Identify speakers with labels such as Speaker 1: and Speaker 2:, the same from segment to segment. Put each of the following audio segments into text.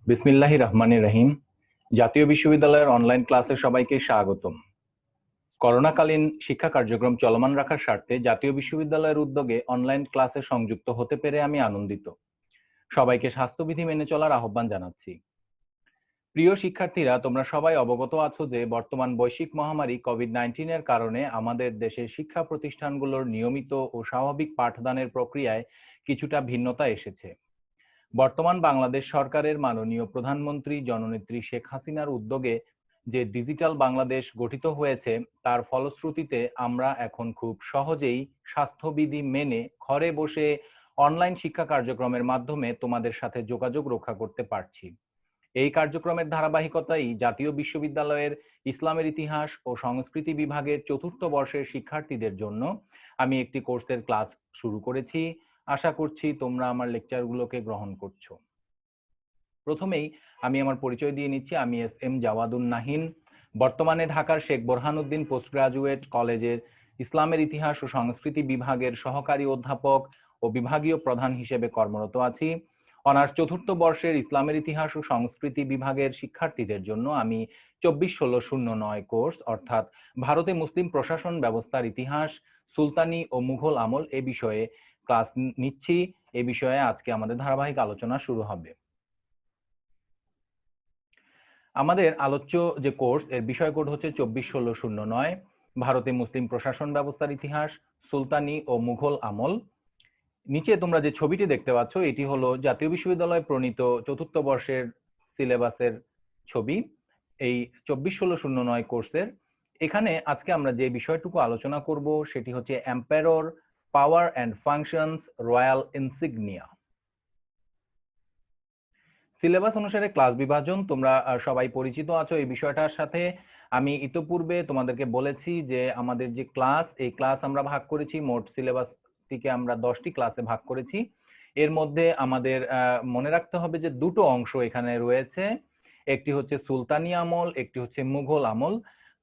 Speaker 1: বিসমিল্লাহির রহমানির রহিম। জাতীয় বিশ্ববিদ্যালয়ের অনলাইন ক্লাসে সবাইকে স্বাগতম। করোনাকালীন শিক্ষা কার্যক্রম চলমান রাখার স্বার্থে জাতীয় বিশ্ববিদ্যালয়ের উদ্যোগে অনলাইন ক্লাসে সংযুক্ত হতে পেরে আমি আনন্দিত। সবাইকে স্বাস্থ্যবিধি মেনে চলার আহ্বান জানাচ্ছি। প্রিয় শিক্ষার্থীরা, তোমরা সবাই অবগত আছো যে বর্তমান বৈশ্বিক মহামারী কোভিড-19 এর কারণে আমাদের দেশের শিক্ষা প্রতিষ্ঠানগুলোর নিয়মিত ও স্বাভাবিক পাঠদানের প্রক্রিয়ায় কিছুটা ভিন্নতা এসেছে। বর্তমান বাংলাদেশ সরকারের মাননীয় প্রধানমন্ত্রী জননেত্রী শেখ হাসিনার উদ্যোগে যে ডিজিটাল বাংলাদেশ গঠিত হয়েছে, তার ফলশ্রুতিতে আমরা এখন খুব সহজেই স্বাস্থ্যবিধি মেনে ঘরে বসে অনলাইন শিক্ষা কার্যক্রমের মাধ্যমে তোমাদের সাথে যোগাযোগ রক্ষা করতে পারছি। এই কার্যক্রমের ধারাবাহিকতায় জাতীয় বিশ্ববিদ্যালয়ের ইসলামের ইতিহাস ও সংস্কৃতি বিভাগের চতুর্থ বর্ষের শিক্ষার্থীদের জন্য আমি একটি কোর্সের ক্লাস শুরু করেছি। আশা করছি তোমরা আমার লেকচারগুলোকে গ্রহণ করছো। প্রথমেই আমি আমার পরিচয় দিয়ে নিচ্ছি। আমি এস.এম. জাওয়াদুন নাহিন, বর্তমানে ঢাকার শেখ বোরহানুদ্দিন পোস্ট গ্রাজুয়েট কলেজের ইসলামের ইতিহাস ও সংস্কৃতি বিভাগের সহকারী অধ্যাপক ও বিভাগীয় প্রধান হিসেবে কর্মরত আছি। অনার্স চতুর্থ বর্ষের ইসলামের ইতিহাস ও সংস্কৃতি বিভাগের শিক্ষার্থীদের জন্য আমি 24-16-09 কোর্স অর্থাৎ ভারতে মুসলিম প্রশাসন ব্যবস্থার ইতিহাস, সুলতানি ও মুঘল আমল এ বিষয়ে ক্লাস নিচ্ছি। এ বিষয়ে আজকে আমাদের ধারাবাহিক আলোচনা শুরু হবে। আমাদের আলোচ্য যে কোর্স, এর বিষয় কোড হচ্ছে 24-16-09, ভারতে মুসলিম প্রশাসন ব্যবস্থার ইতিহাস, সুলতানি ও মুঘল আমল। নিচে তোমরা যে ছবিটি দেখতে পাচ্ছ, এটি হলো জাতীয় বিশ্ববিদ্যালয় প্রণীত চতুর্থ বর্ষের সিলেবাসের ছবি। এই 24-16-09 কোর্সের এখানে আজকে আমরা যে বিষয়টুকু আলোচনা করব সেটি হচ্ছে empire, power and functions, royal insignia. Syllabus অনুসারে ক্লাস বিভাজন তোমরা সবাই পরিচিত আছো এই বিষয়টার সাথে। আমি ইতোপূর্বে তোমাদেরকে বলেছি যে আমাদের যে ক্লাস, এই ক্লাস আমরা ভাগ করেছি, মোট সিলেবাসটিকে আমরা 10টি ক্লাসে ভাগ করেছি। এর মধ্যে আমাদের মনে রাখতে হবে যে দুটো অংশ এখানে রয়েছে, একটি হচ্ছে সুলতানি আমল, একটি হচ্ছে মুঘল আমল।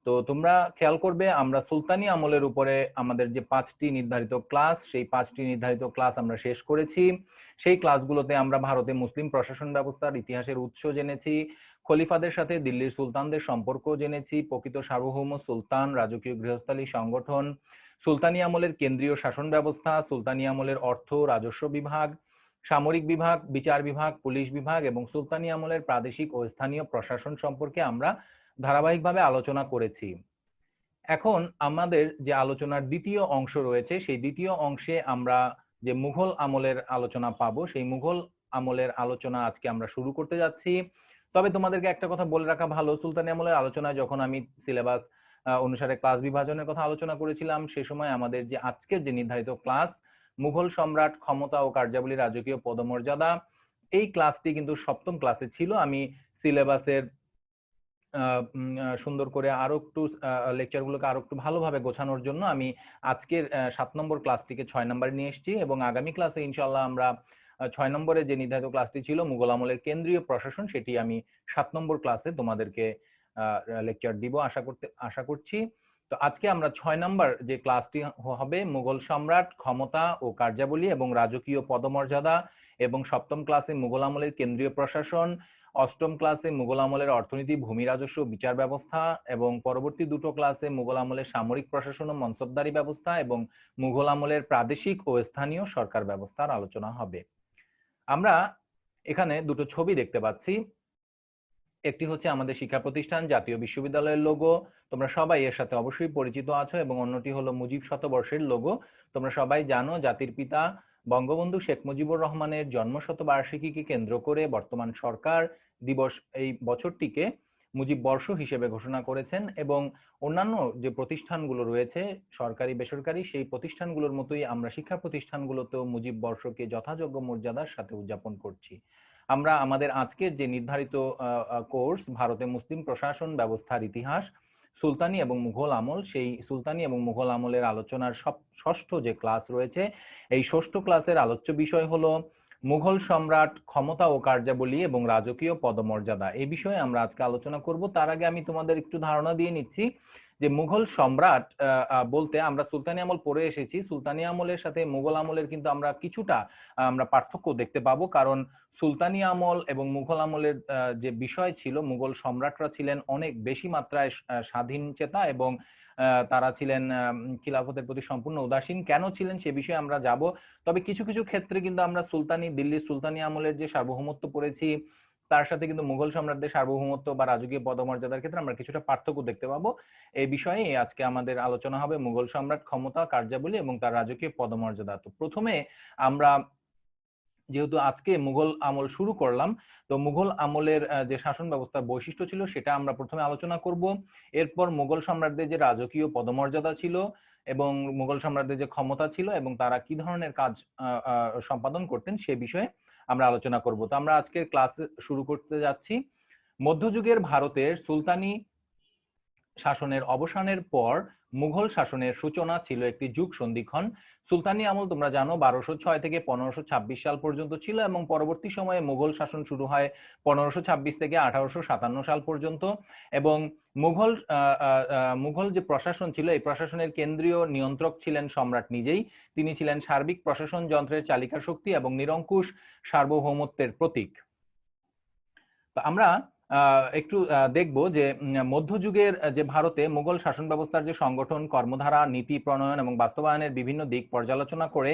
Speaker 1: তো তোমরা খেয়াল করবে, আমরা সুলতানি আমলের উপরে আমাদের যে 5টি নির্ধারিত ক্লাস, সেই 5টি নির্ধারিত ক্লাস আমরা শেষ করেছি। সেই ক্লাসগুলোতে আমরা ভারতে মুসলিম প্রশাসন ব্যবস্থার ইতিহাসের উৎস জেনেছি, খলিফাদের সাথে দিল্লির সুলতানদের সম্পর্ক জেনেছি, প্রকৃত সার্বভৌম সুলতান, রাজকীয় গৃহস্থালী সংগঠন, সুলতানি আমলের কেন্দ্রীয় শাসন ব্যবস্থা, সুলতানি আমলের অর্থ রাজস্ব বিভাগ, সামরিক বিভাগ, বিচার বিভাগ, পুলিশ বিভাগ এবং সুলতানি আমলের প্রাদেশিক ও স্থানীয় প্রশাসন সম্পর্কে আমরা ধারাবাহিকভাবে আলোচনা করেছি। এখন আমাদের যে আলোচনার দ্বিতীয় অংশ রয়েছে, সেই দ্বিতীয় অংশে আমরা যে মুঘল আমলের আলোচনা পাবো, সেই মুঘল আমলের আলোচনা আজকে আমরা শুরু করতে যাচ্ছি। তবে তোমাদেরকে একটা কথা বলে রাখা ভালো, সুলতানি আমলের আলোচনায় যখন আমি সিলেবাস অনুসারে ক্লাস বিভাজনের কথা আলোচনা করেছিলাম, সে সময় আমাদের যে আজকের যে নির্ধারিত ক্লাস, মুঘল সম্রাট, ক্ষমতা ও কার্যাবলী, রাজকীয় পদমর্যাদা, এই ক্লাসটি কিন্তু সপ্তম ক্লাসে ছিল। আমি সিলেবাসের সুন্দর করে আরো একটু লেকচারগুলোকে আরো একটু ভালোভাবে গোছানোর জন্য আমি আজকের 7 নম্বর ক্লাসটিকে 6 নম্বরে নিয়ে এসেছি এবং আগামী ক্লাসে ইনশাআল্লাহ আমরা 6 নম্বরে যে নির্ধারিত ক্লাসটি ছিল মুঘল আমলের কেন্দ্রীয় প্রশাসন, সেটি আমি 7 নম্বর ক্লাসে তোমাদেরকে লেকচার দিব আশা করছি। তো আজকে আমরা 6 নম্বর যে ক্লাসটি হবে মুঘল সম্রাট, ক্ষমতা ও কার্যাবলী এবং রাজকীয় পদমর্যাদা, এবং সপ্তম ক্লাসে মুঘল আমলের কেন্দ্রীয় প্রশাসন, অষ্টম ক্লাসে মুঘল আমলের অর্থনীতি, ভূমি রাজস্ব, বিচার ব্যবস্থা, এবং পরবর্তী দুটো ক্লাসে মুঘল আমলের সামরিক প্রশাসন ও মনসবদারি ব্যবস্থা এবং মুঘল আমলের প্রাদেশিক ও স্থানীয় সরকার ব্যবস্থার আলোচনা হবে। আমরা এখানে দুটো ছবি দেখতে পাচ্ছি। একটি হচ্ছে আমাদের শিক্ষা প্রতিষ্ঠান জাতীয় বিশ্ববিদ্যালয়ের লোগো, তোমরা সবাই এর সাথে অবশ্যই পরিচিত আছো, এবং অন্যটি হলো মুজিব শতবর্ষের লোগো। তোমরা সবাই জানো জাতির পিতা বঙ্গবন্ধু শেখ মুজিবুর রহমানের জন্মশতবার্ষিকীকে কেন্দ্র করে বর্তমান সরকার দিবস এই বছরটিকে মুজিব বর্ষ হিসেবে ঘোষণা করেছেন, এবং অন্যান্য যে প্রতিষ্ঠানগুলো রয়েছে সরকারি বেসরকারি, সেই প্রতিষ্ঠানগুলোর মতোই আমরা শিক্ষা প্রতিষ্ঠানগুলোতেও মুজিব বর্ষকে যথাযোগ্য মর্যাদার সাথে উদযাপন করছি। আমরা আমাদের আজকের যে নির্ধারিত কোর্স ভারতে মুসলিম প্রশাসন ব্যবস্থার ইতিহাস, সুলতানি এবং মুঘল আমল, সেই সুলতানি এবং মুঘল আমলের আলোচনার ষষ্ঠ যে ক্লাস রয়েছে, এই ষষ্ঠ ক্লাসের আলোচ্য বিষয় হলো মুঘল সম্রাট, ক্ষমতা ও কার্যাবলী এবং রাজকীয় পদমর্যাদা। এই বিষয়ে আমরা আজকে আলোচনা করব। তার আগে আমি তোমাদের একটু ধারণা দিয়ে নিচ্ছি যে মুঘল সম্রাট বলতে আমরা সুলতানি আমল পড়ে এসেছি, সুলতানি আমলের সাথে মুঘল আমলের কিন্তু আমরা কিছুটা আমরা পার্থক্য দেখতে পাবো, কারণ সুলতানি আমল এবং মুঘল আমলের যে বিষয় ছিল, মুঘল সম্রাটরা ছিলেন অনেক বেশি মাত্রায় স্বাধীন চেতা এবং তারা ছিলেন খিলাফতের প্রতি সম্পূর্ণ উদাসীন। কেন ছিলেন সে বিষয়ে আমরা যাব, তবে কিছু কিছু ক্ষেত্রে কিন্তু আমরা দিল্লির সুলতানি আমলের যে সার্বভৌমত্ব পড়েছি তার সাথে কিন্তু মুঘল সম্রাটদের সার্বভৌমত্ব বা রাজকীয় পদমর্যাদার ক্ষেত্রে আমরা কিছুটা পার্থক্য দেখতে পাবো। এই বিষয়ে আজকে আমাদের আলোচনা হবে মুঘল সম্রাট, ক্ষমতা, কার্যাবলী এবং তার রাজকীয় পদমর্যাদা। তো প্রথমে আমরা যেহেতু আজকে মুঘল আমল শুরু করলাম, তো মুঘল আমলের যে শাসন ব্যবস্থার বৈশিষ্ট্য ছিল সেটা আমরা প্রথমে আলোচনা করব। এরপর মুঘল সম্রাটদের যে রাজকীয় পদমর্যাদা ছিল এবং মুঘল সম্রাটদের যে ক্ষমতা ছিল এবং তারা কি ধরনের কাজ সম্পাদন করতেন সে বিষয়ে আমরা আলোচনা করব। তো আমরা আজকের ক্লাস শুরু করতে যাচ্ছি। মধ্যযুগের ভারতের সুলতানি শাসনের অবসানের পর মুঘল শাসনের সূচনা ছিল একটি যুগ সন্ধিক্ষণ। সুলতানি আমল তোমরা জানো 1206 থেকে 1526 সাল পর্যন্ত ছিল এবং পরবর্তী সময়ে মুঘল শাসন শুরু হয় 1526 থেকে 1857 সাল পর্যন্ত। এবং মুঘল যে প্রশাসন ছিল, এই প্রশাসনের কেন্দ্রীয় নিয়ন্ত্রক ছিলেন সম্রাট নিজেই। তিনি ছিলেন সার্বিক প্রশাসন যন্ত্রের চালিকা শক্তি এবং নিরঙ্কুশ সার্বভৌমত্বের প্রতীক। তো আমরা একটু দেখব যে মধ্যযুগের যে ভারতে মুঘল শাসন ব্যবস্থার যে সংগঠন, কর্মধারা, নীতি প্রণয়ন এবং বাস্তবায়নের বিভিন্ন দিক পর্যালোচনা করে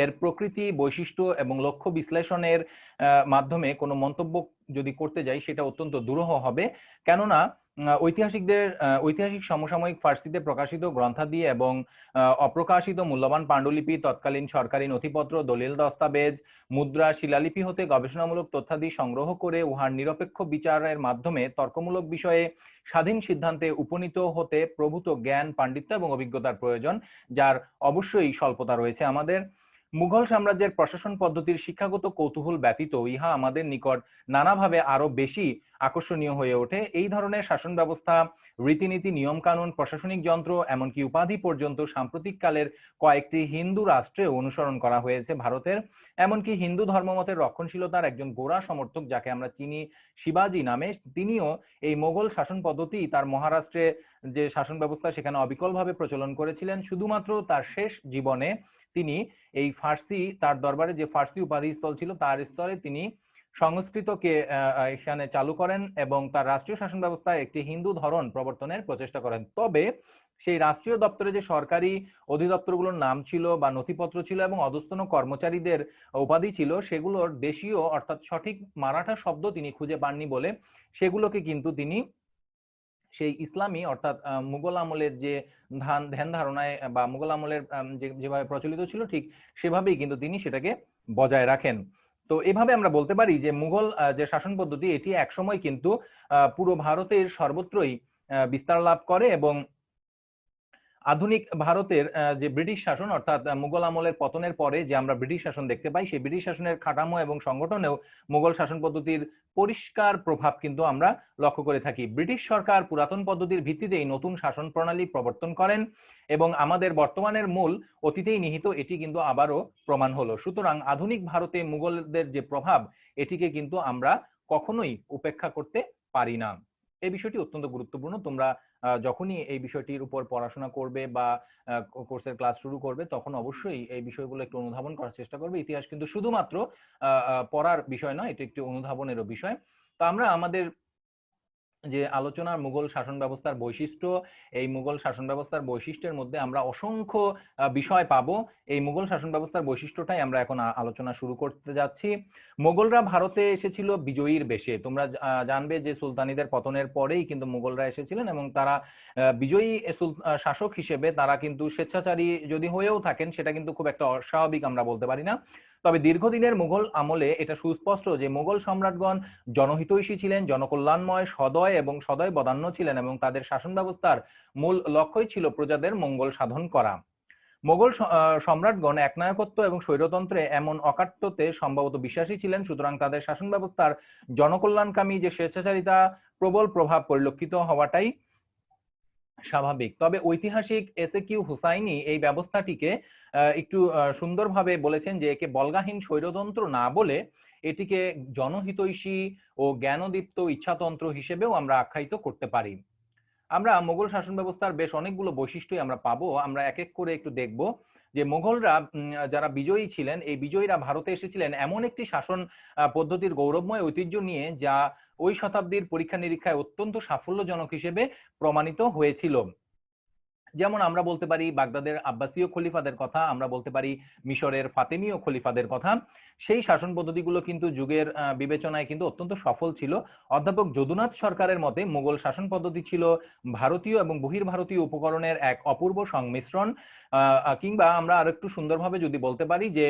Speaker 1: এর প্রকৃতি, বৈশিষ্ট্য এবং লক্ষ্য বিশ্লেষণের মাধ্যমে কোনো মন্তব্য যদি করতে যাই সেটা অত্যন্ত দুরূহ হবে। কেননা ঐতিহাসিক সমসাময়িক ফার্সিতে প্রকাশিত গ্রন্থাদি এবং অপ্রকাশিত মূল্যবান পাণ্ডুলিপি, তৎকালীন সরকারি নথিপত্র, দলিল দস্তাবেজ, মুদ্রা, শিলালিপি হতে গবেষণামূলক তথ্যাদি সংগ্রহ করে উহার নিরপেক্ষ বিচারের মাধ্যমে তর্কমূলক বিষয়ে স্বাধীন সিদ্ধান্তে উপনীত হতে প্রভূত জ্ঞান, পাণ্ডিত্য এবং অভিজ্ঞতার প্রয়োজন, যার অবশ্যই স্বল্পতা রয়েছে আমাদের। মুঘল সাম্রাজ্যের প্রশাসন পদ্ধতির শিক্ষাগত কৌতূহল ব্যতীত ইহা আমাদের নিকট নানাভাবে আরো বেশি আকর্ষণীয় হয়ে ওঠে। এই ধরনের শাসন ব্যবস্থা, রীতিনীতি, নিয়ম কানুন, প্রশাসনিক যন্ত্র, এমনকি উপাধি পর্যন্ত সাম্প্রতিক কালের কয়েকটি হিন্দু রাষ্ট্রে অনুসরণ করা হয়েছে ভারতের। এমনকি হিন্দু ধর্মমতের রক্ষণশীলতার একজন গোড়া সমর্থক, যাকে আমরা চিনি শিবাজী নামে, তিনিও এই মোগল শাসন পদ্ধতি তার মহারাষ্ট্রে যে শাসন ব্যবস্থা সেখানে অবিকলভাবে প্রচলন করেছিলেন। শুধুমাত্র তার শেষ জীবনে তিনি এই ফার্সি, তার দরবারে যে ফার্সি উপাধি স্থল ছিল তার স্তরে তিনি সংস্কৃতকে এখানে চালু করেন এবং তার রাষ্ট্রীয় শাসন ব্যবস্থায় একটি হিন্দু ধরন প্রবর্তনের প্রচেষ্টা করেন। তবে সেই রাষ্ট্রীয় দপ্তরে যে সরকারি অধিদপ্তরগুলোর নাম ছিল বা নথিপত্র ছিল এবং অধস্তন কর্মচারীদের উপাধি ছিল, সেগুলোর দেশীয় অর্থাৎ সঠিক মারাঠা শব্দ তিনি খুঁজে পাননি বলে সেগুলোকে কিন্তু তিনি সেই ইসলামী অর্থাৎ মুঘল আমলের যে ধ্যান ধারণায় বা মুঘল আমলের যেভাবে প্রচলিত ছিল ঠিক সেভাবেই কিন্তু তিনি সেটাকে বজায় রাখেন। তো এভাবে আমরা বলতে পারি যে মুঘল যে শাসন পদ্ধতি এটি একসময় কিন্তু পুরো ভারতের সর্বত্রই বিস্তার লাভ করে এবং আধুনিক ভারতের যে ব্রিটিশ শাসন অর্থাৎ মুঘল আমলের পতনের পরে যে আমরা ব্রিটিশ শাসন দেখতে পাই, সেই ব্রিটিশ শাসনের কাঠামো এবং সংগঠনেও মুঘল শাসন পদ্ধতির পরিষ্কার প্রভাব কিন্তু আমরা লক্ষ্য করে থাকি। ব্রিটিশ সরকার পুরাতন পদ্ধতির ভিত্তিতেই নতুন শাসন প্রণালী প্রবর্তন করেন এবং আমাদের বর্তমানের মূল অতীতেই নিহিত এটি কিন্তু আবারও প্রমাণ হলো। সুতরাং আধুনিক ভারতে মুঘলদের যে প্রভাব এটিকে কিন্তু আমরা কখনোই উপেক্ষা করতে পারি না। এই বিষয়টি অত্যন্ত গুরুত্বপূর্ণ। তোমরা যখনই এই বিষয়টির উপর পড়াশোনা করবে বা কোর্সের ক্লাস শুরু করবে তখন অবশ্যই এই বিষয়গুলো একটু অনুধাবন করার চেষ্টা করবে। ইতিহাস কিন্তু শুধুমাত্র পড়ার বিষয় নয়, এটি একটি অনুধাবনেরও বিষয়। তো আমরা আমাদের যে আলোচনার মুঘল শাসন ব্যবস্থার বৈশিষ্ট্য, এই মুঘল শাসন ব্যবস্থার বৈশিষ্ট্যের মধ্যে আমরা অসংখ্য বিষয় পাবো। এই মুঘল শাসন ব্যবস্থার বৈশিষ্ট্যটাই আমরা এখন আলোচনা শুরু করতে যাচ্ছি। মুঘলরা ভারতে এসেছিল বিজয়ীর বেশে। তোমরা জানবে যে সুলতানিদের পতনের পরেই কিন্তু মুঘলরা এসেছিলেন এবং তারা বিজয়ী শাসক হিসেবে তারা কিন্তু স্বেচ্ছাচারী যদি হয়েও থাকেন সেটা কিন্তু খুব একটা অস্বাভাবিক আমরা বলতে পারি না। তবে দীর্ঘদিনের মুঘল আমলে এটা সুস্পষ্ট যে মুঘল সম্রাটগণ জনহিতৈষী ছিলেন, জনকল্যাণময়, সদয় এবং সদয় বদান্য ছিলেন এবং তাদের শাসন ব্যবস্থার মূল লক্ষ্যই ছিল প্রজাদের মঙ্গল সাধন করা। মোগল সম্রাটগণ একনায়কত্ব এবং স্বৈরতন্ত্রে এমন অকাট্যতে সম্ভবত বিশ্বাসী ছিলেন, সুতরাং তাদের শাসন ব্যবস্থার জনকল্যাণকামী যে স্বেচ্ছাচারিতা প্রবল প্রভাব পরিলক্ষিত হওয়াটাই স্বাভাবিক। তবে ঐতিহাসিক এসএকিউ হুসাইনি এই ব্যবস্থাটিকে একটু সুন্দরভাবে বলেছেন যে একে বল্গাহীন স্বৈরতন্ত্র না বলে এটিকে জনহিতৈষী ও জ্ঞানদীপ্ত ইচ্ছাতন্ত্র হিসেবেও আমরা আখ্যায়িত করতে পারি। আমরা মোগল শাসন ব্যবস্থার বেশ অনেকগুলো বৈশিষ্ট্যই আমরা পাবো। আমরা এক এক করে একটু দেখব যে মোগলরা যারা বিজয়ী ছিলেন, এই বিজয়ীরা ভারতে এসেছিলেন এমন একটি শাসন পদ্ধতির গৌরবময় ঐতিহ্য নিয়ে, যা ওই শতাব্দীর পরীক্ষা নিরীক্ষায় অত্যন্ত সাফল্যজনক হিসেবে প্রমাণিত হয়েছিল। যেমন আমরা বলতে পারি বাগদাদের আব্বাসীয় খলিফাদের কথা, আমরা বলতে পারি মিশরের ফাতেমীয় খলিফাদের কথা। সেই শাসন পদ্ধতিগুলো কিন্তু যুগের বিবেচনায় কিন্তু অত্যন্ত সফল ছিল। অধ্যাপক যদুনাথ সরকারের মতে মুঘল শাসন পদ্ধতি ছিল ভারতীয় এবং বহির্ভারতীয় উপকরণের এক অপূর্ব সংমিশ্রণ। কিংবা আমরা আরেকটু সুন্দরভাবে যদি বলতে পারি যে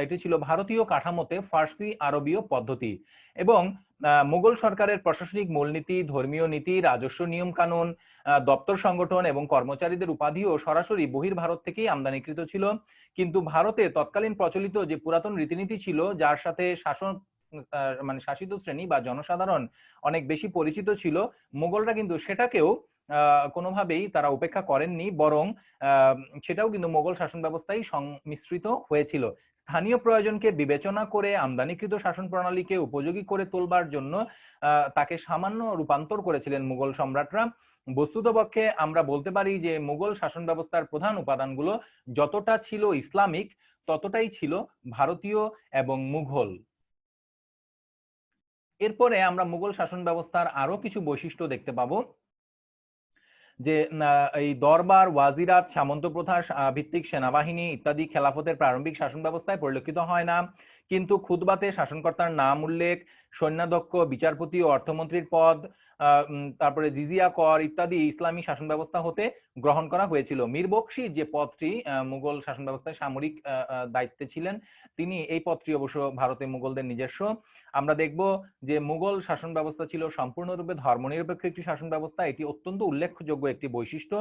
Speaker 1: এটি ছিল ভারতীয় কাঠামোতে ফার্সি আরবীয় পদ্ধতি। এবং মুঘল সরকারের প্রশাসনিক মূলনীতি, ধর্মীয় নীতি, রাজস্ব নিয়ম কানুন, দপ্তর সংগঠন এবং কর্মচারীদের উপাধিও সরাসরি বহির্ভারত থেকেই আমদানিকৃত ছিল। কিন্তু ভারতে তৎকালীন প্রচলিত যে পুরাতন রীতিনীতি ছিল, যার সাথে মানে শাসিত শ্রেণী বা জনসাধারণ অনেক বেশি পরিচিত ছিল, মুঘলরা কিন্তু সেটাকেও কোনোভাবেই তারা উপেক্ষা করেননি, বরং সেটাও কিন্তু মুঘল শাসন ব্যবস্থায় সংমিশ্রিত হয়েছিল। স্থানীয় প্রয়োজনকে বিবেচনা করে আমদানিকৃত শাসন প্রণালীকে উপযোগী করে তোলবার জন্য তাকে সামান্য রূপান্তর করেছিলেন মুঘল সম্রাটরা। বস্তুতপক্ষে আমরা বলতে পারি যে মুঘল শাসন ব্যবস্থার প্রধান উপাদানগুলো যতটা ছিল ইসলামিক, ততটাই ছিল ভারতীয় এবং মুঘল। এরপরে আমরা মুঘল শাসন ব্যবস্থার আরো কিছু বৈশিষ্ট্য দেখতে পাবো, যে এই দরবার, ওয়াজিরাত, সামন্ত প্রথা ভিত্তিক সেনাবাহিনী ইত্যাদি খেলাফতের প্রারম্ভিক শাসন ব্যবস্থায় পরিলক্ষিত হয় না। কিন্তু খুতবাতে শাসনকর্তার নাম উল্লেখ, সৈন্যাধ্যক্ষ, বিচারপতি ও অর্থমন্ত্রীর পদ, তারপরে জিজিয়া কর ইত্যাদি ইসলামী শাসন ব্যবস্থা হতে গ্রহণ করা হয়েছিল। মীর বখশি যে পদটি মুঘল শাসন ব্যবস্থায় সামরিক দায়িত্বে ছিলেন, তিনি এই পদটি অবশ্য ভারতে মুঘলদের নিজস্ব। আমরা দেখব যে মুঘল শাসন ব্যবস্থা ছিল সম্পূর্ণরূপে ধর্মনিরপেক্ষ একটি শাসন ব্যবস্থা। এটি অত্যন্ত উল্লেখযোগ্য একটি বৈশিষ্ট্য।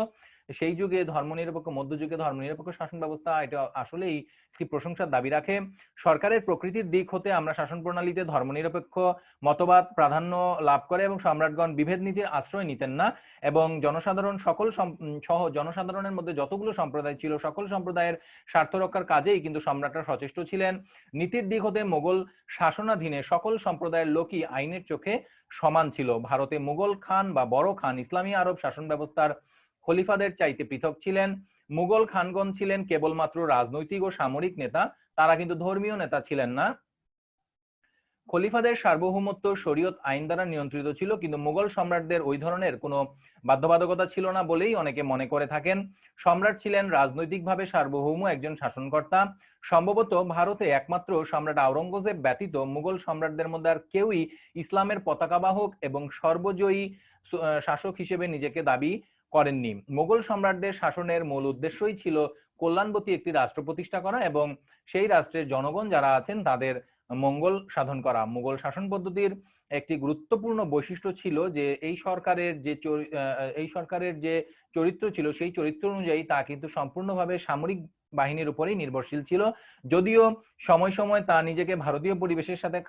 Speaker 1: সেই যুগে ধর্মনিরপেক্ষ, মধ্যযুগে ধর্মনিরপেক্ষ শাসন ব্যবস্থা এটা আসলেই একটি প্রশংসার দাবি রাখে। সরকারের প্রকৃতির দিক হতে আমরা শাসন প্রণালীতে ধর্মনিরপেক্ষ মতবাদ প্রাধান্য লাভ করে এবং সম্রাটগণ বিভেদ নীতির আশ্রয় নিতেন না, এবং জনসাধারণ সহ জনসাধারণের মধ্যে যতগুলো সম্প্রদায় ছিল সকল সম্প্রদায়ের স্বার্থ রক্ষার কাজেই কিন্তু সম্রাটরা সচেষ্ট ছিলেন। নীতির দিক হতে মুঘল শাসনাধীনে সকল সম্প্রদায়ের লোকই আইনের চোখে সমান ছিল। ভারতে মুঘল খান বা বড় খান ইসলামী আরব শাসন ব্যবস্থার খলিফাদের চাইতে পৃথক ছিলেন। মুঘল খানগণ ছিলেন কেবলমাত্র রাজনৈতিক ও সামরিক নেতা, তারা কিন্তু ধর্মীয় নেতা ছিলেন না। খলিফাদের সার্বভৌমত্ব শরীয়ত আইন দ্বারা নিয়ন্ত্রিত ছিল, কিন্তু মুঘল সম্রাটদের ওই ধরনের কোনো বাধ্যবাধকতা ছিল না বলেই অনেকে মনে করে থাকেন। সম্রাট ছিলেন রাজনৈতিকভাবে সার্বভৌম একজন শাসনকর্তা। সম্ভবত ভারতে একমাত্র সম্রাট আওরঙ্গজেব ব্যতীত মুঘল সম্রাটদের মধ্যে আর কেউই ইসলামের পতাকাবাহক এবং সর্বজয়ী শাসক হিসেবে নিজেকে দাবি করেননি। মুঘল সম্রাটদের শাসনের মূল উদ্দেশ্যই ছিল কল্যাণবতী একটি রাষ্ট্র প্রতিষ্ঠা করা এবং সেই রাষ্ট্রের জনগণ যারা আছেন তাদের মঙ্গল সাধন করা। মুঘল শাসন পদ্ধতির একটি গুরুত্বপূর্ণ বৈশিষ্ট্য ছিল যে এই সরকারের যে চরিত্র ছিল, সেই চরিত্র অনুযায়ী তা কিন্তু সম্পূর্ণভাবে সামরিক বাহিনীর উপরেই নির্ভরশীল ছিল। যদিও সময় সময় তা নিজেকে ভারতীয় পরিবেশের সাথে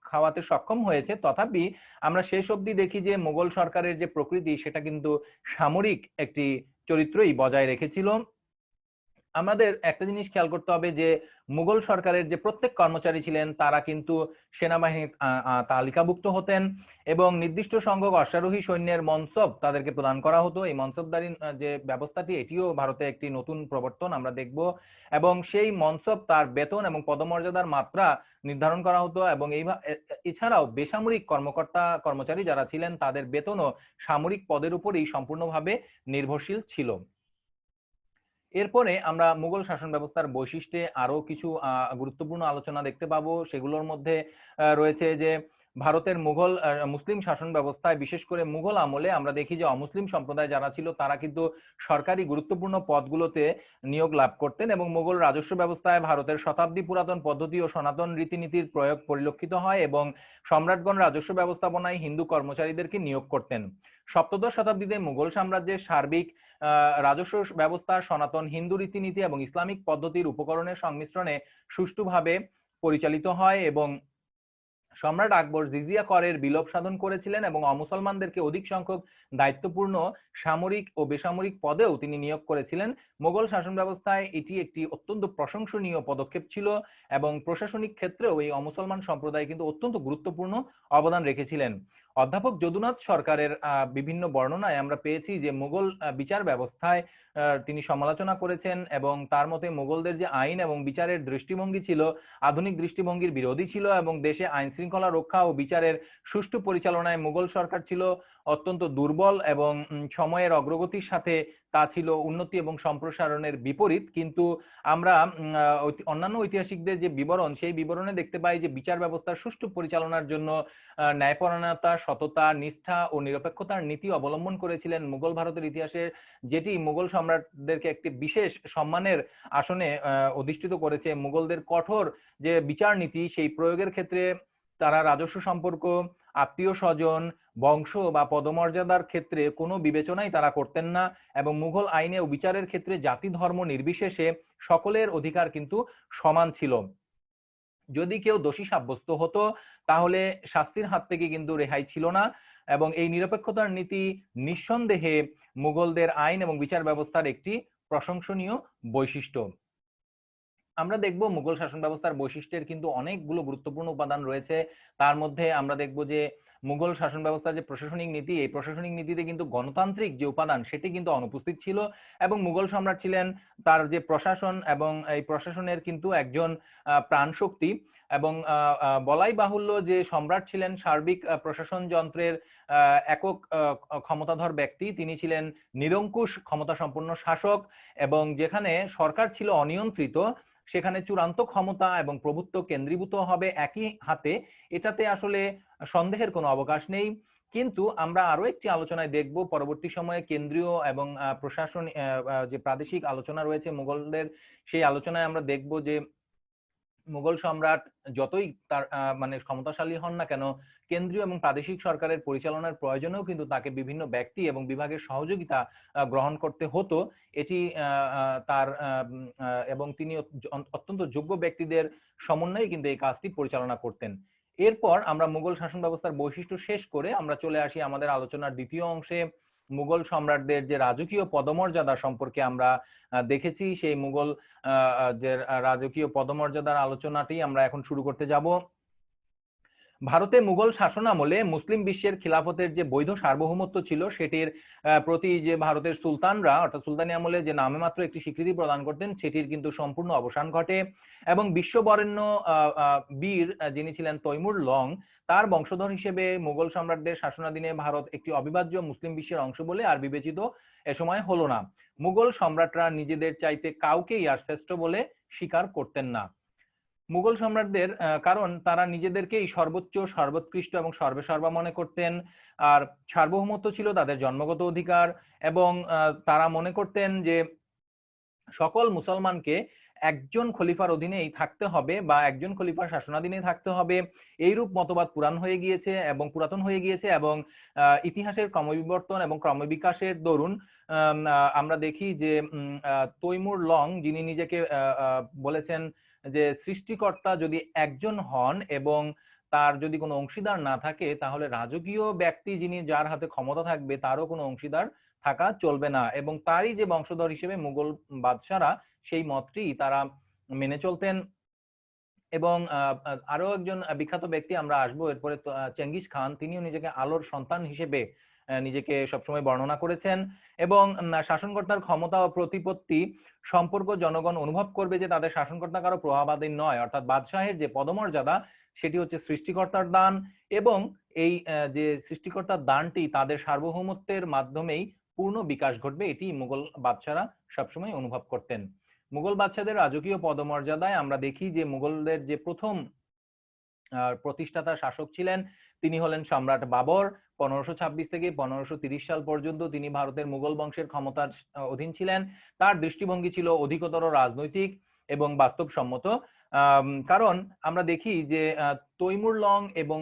Speaker 1: খাওয়াতে সক্ষম হয়েছে, তথাপি আমরা শেষ অবধি দেখি যে মুঘল সরকারের যে প্রকৃতি সেটা কিন্তু সামরিক একটি চরিত্রই বজায় রেখেছিল। আমাদের একটা জিনিস খেয়াল করতে হবে যে মুঘল সরকারের যে প্রত্যেক কর্মচারী ছিলেন তারা কিন্তু সেনাবাহিনীর তালিকাভুক্ত হতেন, এবং নির্দিষ্ট সংখ্যক অশ্বারোহী সৈন্যের মনসব তাদেরকে প্রদান করা হতো। এই মনসবদারি যে ব্যবস্থাটি, এটিও ভারতে একটি নতুন প্রবর্তন আমরা দেখব, এবং সেই মনসব তার বেতন এবং পদমর্যাদার মাত্রা নির্ধারণ করা হতো, এবং এছাড়াও বেসামরিক কর্মচারী যারা ছিলেন তাদের বেতনও সামরিক পদের উপরেই সম্পূর্ণভাবে নির্ভরশীল ছিল। এরপরে আমরা মুঘল শাসন ব্যবস্থার বৈশিষ্ট্যে আরো কিছু গুরুত্বপূর্ণ আলোচনা দেখতে পাবো। সেগুলোর মধ্যে রয়েছে যে ভারতের মুসলিম শাসন ব্যবস্থায়, বিশেষ করে মুঘল আমলে আমরা দেখি যে অমুসলিম সম্প্রদায় যারা ছিল তারা কিন্তু সরকারি গুরুত্বপূর্ণ পদগুলোতে নিয়োগ লাভ করতেন, এবং মুঘল রাজস্ব ব্যবস্থায় ভারতের শতাব্দী পুরাতন পদ্ধতি ও সনাতন রীতিনীতির প্রয়োগ পরিলক্ষিত হয়, এবং সম্রাটগণ রাজস্ব ব্যবস্থাপনায় হিন্দু কর্মচারীদেরকে নিয়োগ করতেন। সপ্তদশ শতাব্দীতে মুঘল সাম্রাজ্যের সার্বিক রাজস্ব ব্যবস্থা সনাতন হিন্দু রীতিনীতি এবং ইসলামিক পদ্ধতির উপকরণের সংমিশ্রণে সুষ্ঠুভাবে পরিচালিত হয়, এবং সম্রাট আকবর জিজিয়া করের বিলোপ সাধন করেছিলেন এবং অমুসলমানদেরকে অধিক সংখ্যক দায়িত্বপূর্ণ সামরিক ও বেসামরিক পদেও তিনি নিয়োগ করেছিলেন। মুঘল শাসন ব্যবস্থায় এটি একটি অত্যন্ত প্রশংসনীয় পদক্ষেপ ছিল, এবং প্রশাসনিক ক্ষেত্রেও এই অমুসলমান সম্প্রদায় কিন্তু অত্যন্ত গুরুত্বপূর্ণ অবদান রেখেছিলেন। অধ্যাপক যদুনাথ সরকারের বিভিন্ন বর্ণনায় আমরা পেয়েছি যে মুঘল বিচার ব্যবস্থায় তিনি সমালোচনা করেছেন এবং তার মতে মুঘলদের যে আইন এবং বিচারের দৃষ্টিভঙ্গি ছিল আধুনিক দৃষ্টিভঙ্গির বিরোধী ছিল এবং দেশে আইন শৃঙ্খলা রক্ষা ও বিচারের সুষ্ঠু পরিচালনায় মুঘল সরকার ছিল অত্যন্ত দুর্বল এবং সময়ের অগ্রগতির সাথে তা ছিল উন্নতি এবং সম্প্রসারণের বিপরীত। কিন্তু আমরা অন্যান্য ঐতিহাসিকদের যে বিবরণ সেই বিবরণে দেখতে পাই যে বিচার ব্যবস্থার সুষ্ঠু পরিচালনার জন্য ন্যায়পরায়ণতা, সততা, নিষ্ঠা ও নিরপেক্ষতার নীতি অবলম্বন করেছিলেন মুঘল ভারতের ইতিহাসের, যেটি মুঘল সম্রাটদেরকে একটি বিশেষ সম্মানের আসনে অধিষ্ঠিত করেছে। মুঘলদের কঠোর যে বিচার নীতি সেই প্রয়োগের ক্ষেত্রে তারা রাজস্ব সম্পর্ক, আত্মীয় স্বজন, বংশ বা পদমর্যাদার ক্ষেত্রে কোনো বিবেচনাই তারা করতেন না এবং মুঘল আইনে ও বিচারের ক্ষেত্রে জাতি ধর্ম নির্বিশেষে সকলের অধিকার কিন্তু সমান ছিল। যদি কেউ দোষী সাব্যস্ত হতো তাহলে শাস্তির হাত থেকে কিন্তু রেহাই ছিল না এবং এই নিরপেক্ষতার নীতি নিঃসন্দেহে মুঘলদের আইন এবং বিচার ব্যবস্থার একটি প্রশংসনীয় বৈশিষ্ট্য। আমরা দেখব মুঘল শাসন ব্যবস্থার বৈশিষ্ট্যের কিন্তু অনেকগুলো গুরুত্বপূর্ণ উপাদান রয়েছে। তার মধ্যে আমরা দেখব যে মুঘল শাসন ব্যবস্থার যে প্রশাসনিক নীতি, এই প্রশাসনিক নীতিতে কিন্তু গণতান্ত্রিক যে উপাদান সেটি কিন্তু অনুপস্থিত ছিল এবং মুঘল সম্রাট ছিলেন তার যে প্রশাসন এবং এই প্রশাসনের কিন্তু একজন প্রাণশক্তি এবং বলাই বাহুল্য যে সম্রাট ছিলেন সার্বিক প্রশাসন যন্ত্রের একক ক্ষমতাধর ব্যক্তি। তিনি ছিলেন নিরঙ্কুশ ক্ষমতা সম্পন্ন শাসক এবং যেখানে সরকার ছিল অনিয়ন্ত্রিত সেখানে চূড়ান্ত ক্ষমতা এবং প্রভুত্ব কেন্দ্রীভূত হবে একই হাতে, এটাতে আসলে সন্দেহের কোনো অবকাশ নেই। কিন্তু আমরা আরো একটি আলোচনায় দেখব পরবর্তী সময়ে কেন্দ্রীয় এবং প্রশাসন যে প্রাদেশিক আলোচনা রয়েছে মুঘলদের, সেই আলোচনায় আমরা দেখব যে মুঘল সম্রাট যতই তার মানে ক্ষমতাশালী হন না কেন, কেন্দ্রীয় এবং প্রাদেশিক সরকারের পরিচালনার প্রয়োজনেও কিন্তু তাকে বিভিন্ন ব্যক্তি এবং বিভাগের সহযোগিতা গ্রহণ করতে হতো। এটি তার এবং তিনি অত্যন্ত যোগ্য ব্যক্তিদের সমন্বয়ে কিন্তু এই কাজটি পরিচালনা করতেন। এরপর আমরা মুঘল শাসন ব্যবস্থার বৈশিষ্ট্য শেষ করে আমরা চলে আসি আমাদের আলোচনার দ্বিতীয় অংশে। মুঘল সম্রাটদের যে রাজকীয় পদমর্যাদা সম্পর্কে আমরা দেখেছি, সেই মুঘল যে রাজকীয় পদমর্যাদার আলোচনাটি আমরা এখন শুরু করতে যাব। ভারতে মুঘল শাসন আমলে মুসলিম বিশ্বের খিলাফতের যে বৈধ সার্বভৌমত্ব ছিল সেটির প্রতি যে ভারতের সুলতানরা অর্থাৎ সুলতানি আমলে যে নামে মাত্র একটি স্বীকৃতি প্রদান করতেন সেটির কিন্তু সম্পূর্ণ অবসান ঘটে এবং বিশ্ববরেণ্য বীর যিনি ছিলেন তৈমুর লং, তার বংশধর হিসেবে মুঘল সম্রাটদের শাসনাধীনে ভারত একটি অবিভাজ্য মুসলিম বিশ্বের অংশ বলে আর বিবেচিত এ সময় হলো না। মুঘল সম্রাটরা নিজেদের চাইতে কাউকেই আর শ্রেষ্ঠ বলে স্বীকার করতেন না। মুঘল সম্রাটদের কারণ তারা নিজেদেরকেই সর্বোচ্চ, সর্বোৎকৃষ্ট এবং সর্বেসর্বা মনে করতেন আর সার্বভৌমত্ব ছিল তাদের জন্মগত অধিকার এবং তারা মনে করতেন যে সকল মুসলমানকে একজন খলিফার অধীনেই থাকতে হবে বা একজন খলিফার শাসনাধীনে থাকতে হবে। এইরূপ মতবাদ পুরাতন হয়ে গিয়েছে এবং ইতিহাসের ক্রমবিবর্তন এবং ক্রমবিকাশের দরুন আমরা দেখি যে তৈমুর লং যিনি নিজেকে বলেছেন যে সৃষ্টিকর্তা যদি একজন হন এবং তার যদি কোনো অংশীদার না থাকে তাহলে রাজকীয় ব্যক্তি যিনি যার হাতে ক্ষমতা থাকবে তারও কোনো অংশীদার থাকা চলবে না এবং তারই যে বংশধর হিসেবে মুঘল বাদশারা সেই মতটি তারা মেনে চলতেন। এবং আরো একজন বিখ্যাত ব্যক্তি আমরা আসবো এরপরে, চেঙ্গিস খান, তিনিও নিজেকে আলোর সন্তান হিসেবে নিজেকে সবসময় বর্ণনা করেছেন এবং শাসনকর্তার ক্ষমতা ও প্রতিপত্তি সম্পর্ক জনগণ অনুভব করবে যে তাদের শাসনকর্তা কারো প্রভাবাধীন নয়, অর্থাৎ বাদশাহের যে পদমর্যাদা সেটি হচ্ছে সৃষ্টিকর্তার দান এবং এই যে সৃষ্টিকর্তার দানটি তাদের সার্বভৌমত্বের মাধ্যমেই পূর্ণ বিকাশ ঘটবে, এটি মুঘল বাদশারা সবসময় অনুভব করতেন। মুঘল বাদশাদের রাজকীয় পদমর্যাদায় আমরা দেখি যে মুঘলদের যে প্রথম প্রতিষ্ঠাতা শাসক ছিলেন তিনি হলেন সম্রাট বাবর। 1526 থেকে 1530 সাল পর্যন্ত তিনি ভারতের মুঘল বংশের ক্ষমতার অধীন ছিলেন। তার দৃষ্টিভঙ্গি ছিল অধিকতর রাজনৈতিক এবং বাস্তবসম্মত। কারণ আমরা দেখি যে তৈমুর লং এবং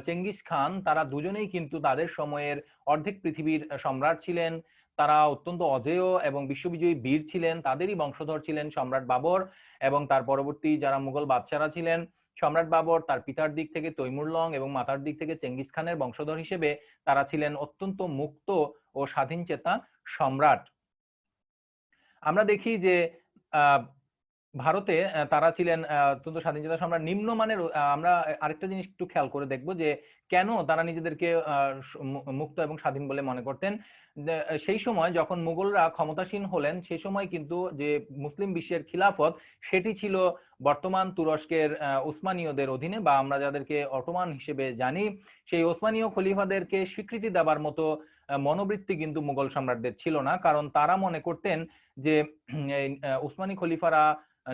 Speaker 1: চেঙ্গিস খান তারা দুজনেই কিন্তু তাদের সময়ের অর্ধেক পৃথিবীর সম্রাট ছিলেন। তারা অত্যন্ত অজেয় এবং বিশ্ববিজয়ী বীর ছিলেন। তাদেরই বংশধর ছিলেন সম্রাট বাবর এবং তার পরবর্তী যারা মুঘল বাদশারা ছিলেন, সম্রাট বাবর তার পিতার দিক থেকে তৈমুর লং এবং মাতার দিক থেকে চেঙ্গিস খানের বংশধর হিসেবে তারা ছিলেন অত্যন্ত মুক্ত ও স্বাধীনচেতা সম্রাট। আমরা দেখি যে ভারতে তারা ছিলেন অত্যন্ত স্বাধীনচেতা সম্রাট নিম্নমানের। আমরা আরেকটা জিনিস একটু খেয়াল করে দেখব যে কেন তারা নিজেদেরকে মুক্ত এবং স্বাধীন বলে মনে করতেন। সেই সময় যখন মুঘলরা ক্ষমতাসীন হলেন সেই সময় কিন্তু যে মুসলিম বিশ্বের খিলাফত সেটি ছিল বর্তমান তুরস্কের উসমানীয়দের অধীনে, বা আমরা যাদেরকে অটোমান হিসেবে জানি, সেই ওসমানীয় খলিফাদেরকে স্বীকৃতি দেবার মতো মনোবৃত্তি কিন্তু মুঘল সম্রাটদের ছিল না। কারণ তারা মনে করতেন যে উসমানী খলিফারা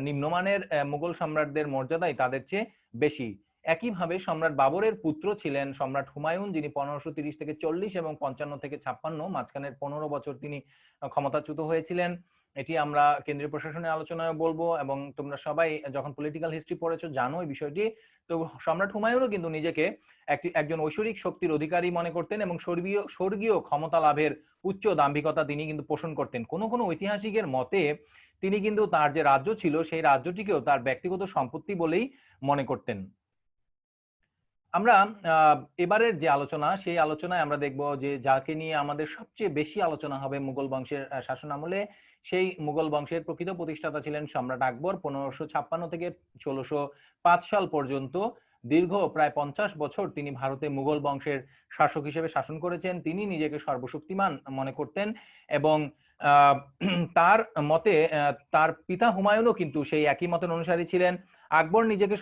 Speaker 1: নিম্নমানের, মুঘল সম্রাটদের মর্যাদাই তাদের চেয়ে বেশি। একইভাবে সম্রাট বাবরের পুত্র ছিলেন সম্রাট হুমায়ুন, যিনি 1530 থেকে 40 এবং 55 থেকে 56 মাঝখানের 15 বছর তিনি ক্ষমতাচ্যুত হয়েছিলেন। এটি আমরা কেন্দ্রীয় প্রশাসনের আলোচনায় বলবো, এবং তোমরা সবাই যখন পলিটিক্যাল হিস্ট্রি পড়েছো জানো এই বিষয়টি। তো সম্রাট হুমায়ুনও কিন্তু নিজেকে একজন ঐশ্বরিক শক্তির অধিকারী মনে করতেন, এবং স্বর্গীয় ক্ষমতা লাভের উচ্চ দাম্ভিকতা তিনি কিন্তু পোষণ করতেন। কোনো কোনো ঐতিহাসিকের মতে তিনি কিন্তু তার যে রাজ্য ছিল সেই রাজ্যটিকেও তার ব্যক্তিগত সম্পত্তি বলেই মনে করতেন। আমরা এবারের যে আলোচনা সেই আলোচনায় আমরা দেখব যে যাকে নিয়ে আমাদের সবচেয়ে বেশি আলোচনা হবে মুঘল বংশের শাসন আমলে, সেই মুঘল বংশের প্রকৃত প্রতিষ্ঠাতা ছিলেন সম্রাট আকবর। 1556 থেকে 1605 সাল পর্যন্ত দীর্ঘ প্রায় 50 বছর তিনি ভারতে মুঘল বংশের শাসক হিসেবে শাসন করেছেন। তিনি নিজেকে সর্বশক্তিমান মনে করতেন, এবং তার মতে তার পিতা হুমায়ুনও কিন্তু সেই একই মতের অনুসারী ছিলেন। আকবর নিজেকে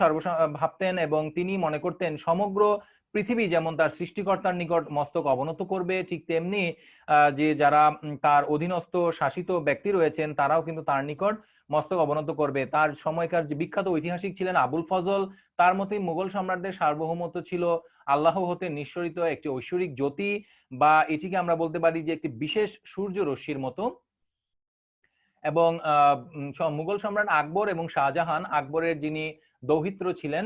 Speaker 1: ভাবতেন এবং তিনি মনে করতেন সমগ্র পৃথিবী যেমন তার সৃষ্টিকর্তার নিকট মস্তক অবনত করবে, ঠিক তেমনি যে যারা তার অধীনস্থ শাসিত ব্যক্তি রয়েছেন তারাও কিন্তু তার নিকট মস্তক অবনত করবে। তার সময়কার যে বিখ্যাত ঐতিহাসিক ছিলেন আবুল ফজল, তার মতে মুঘল সম্রাটদের সার্বভৌমত্ব ছিল আল্লাহ হতে নিঃসরিত একটি ঐশ্বরিক জ্যোতি, বা এটিকে আমরা বলতে পারি যে একটি বিশেষ সূর্য রশ্মির মতো। এবং মুঘল সম্রাট আকবর এবং শাহজাহান, আকবরের যিনি দৌহিত্র ছিলেন,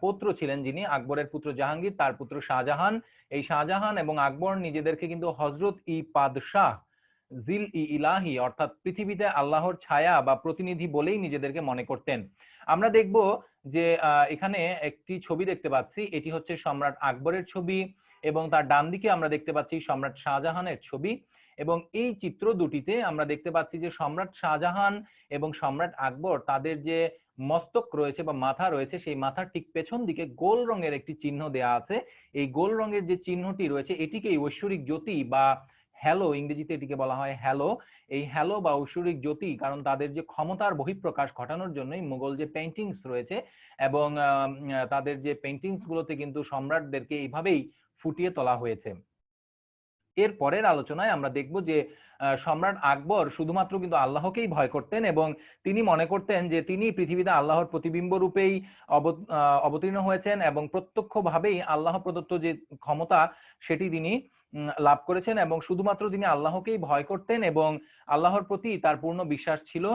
Speaker 1: পৌত্র ছিলেন যিনি, আকবরের পুত্র জাহাঙ্গীর, তার পুত্র শাহজাহান, এই শাহজাহান এবং আকবর নিজেদেরকে কিন্তু হজরত ই পাদশাহ জিল ই ইলাহি অর্থাৎ পৃথিবীতে আল্লাহর ছায়া বা প্রতিনিধি বলেই নিজেদেরকে মনে করতেন। আমরা দেখব যে এখানে একটি ছবি দেখতে পাচ্ছি, এটি হচ্ছে সম্রাট আকবরের ছবি, এবং তার ডান দিকে আমরা দেখতে পাচ্ছি সম্রাট শাহজাহানের ছবি। এবং এই চিত্র দুটিতে আমরা দেখতে পাচ্ছি যে সম্রাট শাহজাহান এবং সম্রাট আকবর তাদের যে মস্তক রয়েছে বা মাথা রয়েছে সেই মাথার ঠিক পেছন দিকে গোল রঙের একটি চিহ্ন দেয়া আছে। এই গোল রঙের যে চিহ্নটি রয়েছে এটিকে ঐশ্বরিক জ্যোতি বা হ্যালো, ইংরেজিতে এটিকে বলা হয় হ্যালো। এই হ্যালো বা ঐশ্বরিক জ্যোতি, কারণ তাদের যে ক্ষমতার বহিঃপ্রকাশ ঘটানোর জন্যই মুঘল যে পেইন্টিংস রয়েছে, এবং তাদের যে পেইন্টিংস গুলোতে কিন্তু সম্রাটদেরকে এইভাবেই ফুটিয়ে তোলা হয়েছে। এর পরের আলোচনায় আমরা দেখব যে সম্রাট আকবর শুধুমাত্র কিন্তু আল্লাহকেই ভয় করতেন, এবং তিনি মনে করতেন যে তিনি পৃথিবীতে আল্লাহর প্রতিবিম্ব রূপেই অবতীর্ণ হয়েছেন, এবং প্রত্যক্ষভাবেই আল্লাহ প্রদত্ত যে ক্ষমতা সেটি তিনি লাভ করেছেন, এবং শুধুমাত্র তিনি আল্লাহকেই ভয় করতেন এবং আল্লাহর প্রতি তার পূর্ণ বিশ্বাস ছিল।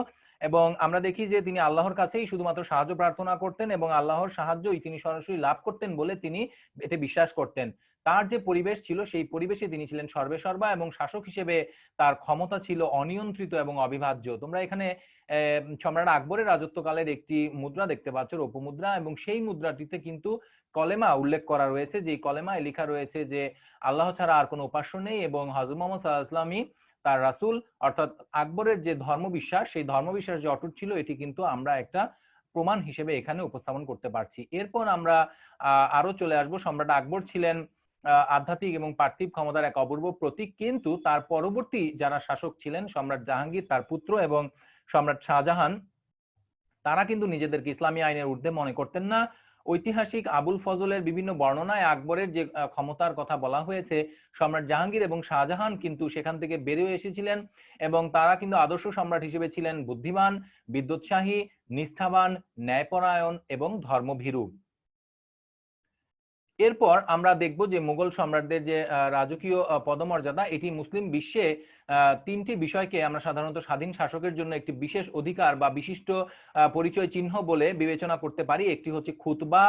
Speaker 1: এবং আমরা দেখি যে তিনি আল্লাহর কাছেই শুধুমাত্র সাহায্য প্রার্থনা করতেন, এবং আল্লাহর সাহায্যই তিনি সরাসরি লাভ করতেন বলে তিনি এতে বিশ্বাস করতেন। তার যে পরিবেশ ছিল সেই পরিবেশে তিনি ছিলেন সর্বেসর্বা, এবং শাসক হিসেবে তার ক্ষমতা ছিল অনিয়ন্ত্রিত এবং অবিভাজ্য। তোমরা এখানে সম্রাট আকবরের রাজত্বকালের একটি মুদ্রা দেখতে পাচ্ছ, রৌপ্য মুদ্রা, এবং সেই মুদ্রাটিতে কিন্তু কলেমা উল্লেখ করা রয়েছে, যে কলেমায় লেখা রয়েছে যে আল্লাহ ছাড়া আর কোনো উপাস্য নেই, এবং হযরত মুহাম্মদ সাল্লাল্লাহু আলাইহি ওয়াসাল্লামই তার রাসূল। অর্থাৎ আকবরের যে ধর্মবিশ্বাস সেই ধর্মবিশ্বাস যে অটুট ছিল এটি কিন্তু আমরা একটা প্রমাণ হিসেবে এখানে উপস্থাপন করতে পারছি। এরপর আমরা আরো চলে আসবো। সম্রাট আকবর ছিলেন আধ্যাত্মিক এবং পার্থিব ক্ষমতার এক অপূর্ব প্রতীক, কিন্তু তার পরবর্তী যারা শাসক ছিলেন সম্রাট জাহাঙ্গীর তার পুত্র এবং সম্রাট শাহজাহান, তারা কিন্তু নিজেদেরকে ইসলামী আইনের ঊর্ধ্বে মনে করতেন না। ঐতিহাসিক আবুল ফজলের বিভিন্ন বর্ণনায় আকবরের যে ক্ষমতার কথা বলা হয়েছে, সম্রাট জাহাঙ্গীর এবং শাহজাহান কিন্তু সেখান থেকে বেরিয়ে এসেছিলেন, এবং তারা কিন্তু আদর্শ সম্রাট হিসেবে ছিলেন বুদ্ধিমান, বিদ্যোৎসাহী, নিষ্ঠাবান, ন্যায়পরায়ণ এবং ধর্মভীরু। এরপর আমরা দেখব যে মুঘল সম্রাটদের যে রাজকীয় পদমর্যাদা, এটি মুসলিম বিশ্বে তিনটি বিষয়কে আমরা সাধারণত স্বাধীন শাসকের জন্য একটি বিশেষ অধিকার বা বিশিষ্ট পরিচয় চিহ্ন বলে বিবেচনা করতে পারি। একটি হচ্ছে খুতবা,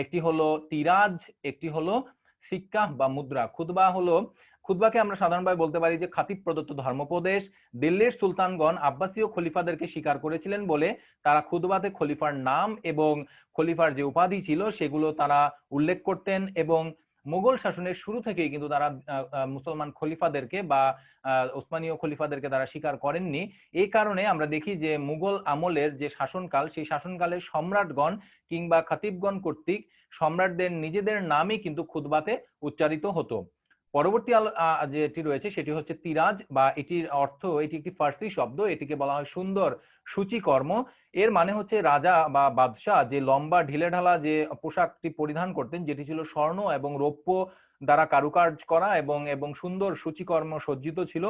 Speaker 1: একটি হলো তিরাজ, একটি হলো সিক্কা বা মুদ্রা। খুতবাকে আমরা সাধারণভাবে বলতে পারি যে খাতিব প্রদত্ত ধর্মোপদেশ। দিল্লির সুলতানগণ আব্বাসীয় খলিফাদেরকে স্বীকার করেছিলেন বলে তারা খুতবাতে খলিফার নাম এবং খলিফার যে উপাধি ছিল সেগুলো তারা উল্লেখ করতেন, এবং মুঘল শাসনের শুরু থেকেই কিন্তু তারা মুসলমান খলিফাদেরকে বা ওসমানীয় খলিফাদেরকে তারা স্বীকার করেননি। এই কারণে আমরা দেখি যে মুঘল আমলের যে শাসনকাল, সেই শাসনকালে সম্রাটগণ কিংবা খতিবগণ কর্তৃক সম্রাটদের নিজেদের নামই কিন্তু খুতবাতে উচ্চারিত হতো। পরবর্তী যেটি রয়েছে সেটি হচ্ছে তিরাজ, বা এটির অর্থ, এটি একটি ফার্সি শব্দ, এটিকে বলা হয় সুন্দর সূচিকর্ম। এর মানে হচ্ছে রাজা বা বাদশাহ যে লম্বা ঢিলেঢালা যে পোশাকটি পরিধান করতেন, যেটি ছিল স্বর্ণ এবং রৌপ্য দ্বারা কারুকার্য করা এবং সুন্দর সূচিকর্ম সজ্জিত ছিল।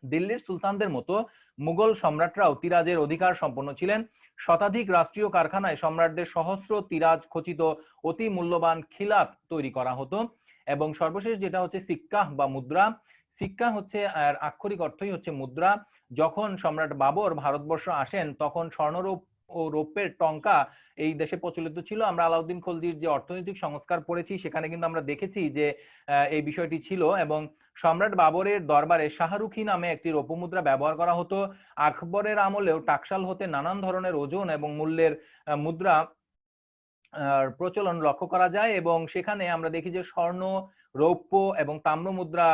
Speaker 1: দিল্লির সুলতানদের মতো মুঘল সম্রাটরাও তিরাজের অধিকার সম্পন্ন ছিলেন। শতাধিক রাষ্ট্রীয় কারখানায় সম্রাটদের সহস্র তিরাজ খচিত অতি মূল্যবান খিলাত তৈরি করা হতো। এবং সর্বশেষ যেটা হচ্ছে সিক্কা বা মুদ্রা। সিক্কা হচ্ছে আক্ষরিক অর্থই হচ্ছে মুদ্রা। যখন সম্রাট বাবর ভারতবর্ষ আসেন তখন স্বর্ণরূপ ও রৌপ্যের টঙ্কা এই দেশে প্রচলিত ছিল। আমরা আলাউদ্দিন খলজির যে অর্থনৈতিক সংস্কার পড়েছি সেখানে কিন্তু আমরা দেখেছি যে এই বিষয়টি ছিল। এবং সম্রাট বাবরের দরবারে শাহরুখী নামে একটি রৌপ্য মুদ্রা ব্যবহার করা হতো। আকবরের আমলেও টাকশাল হতে নানান ধরনের ওজন এবং মূল্যের মুদ্রা প্রচলন লক্ষ্য করা যায়। এবং সেখানে আমরা দেখি যে স্বর্ণ, রৌপ্য এবং তাম্র মুদ্রা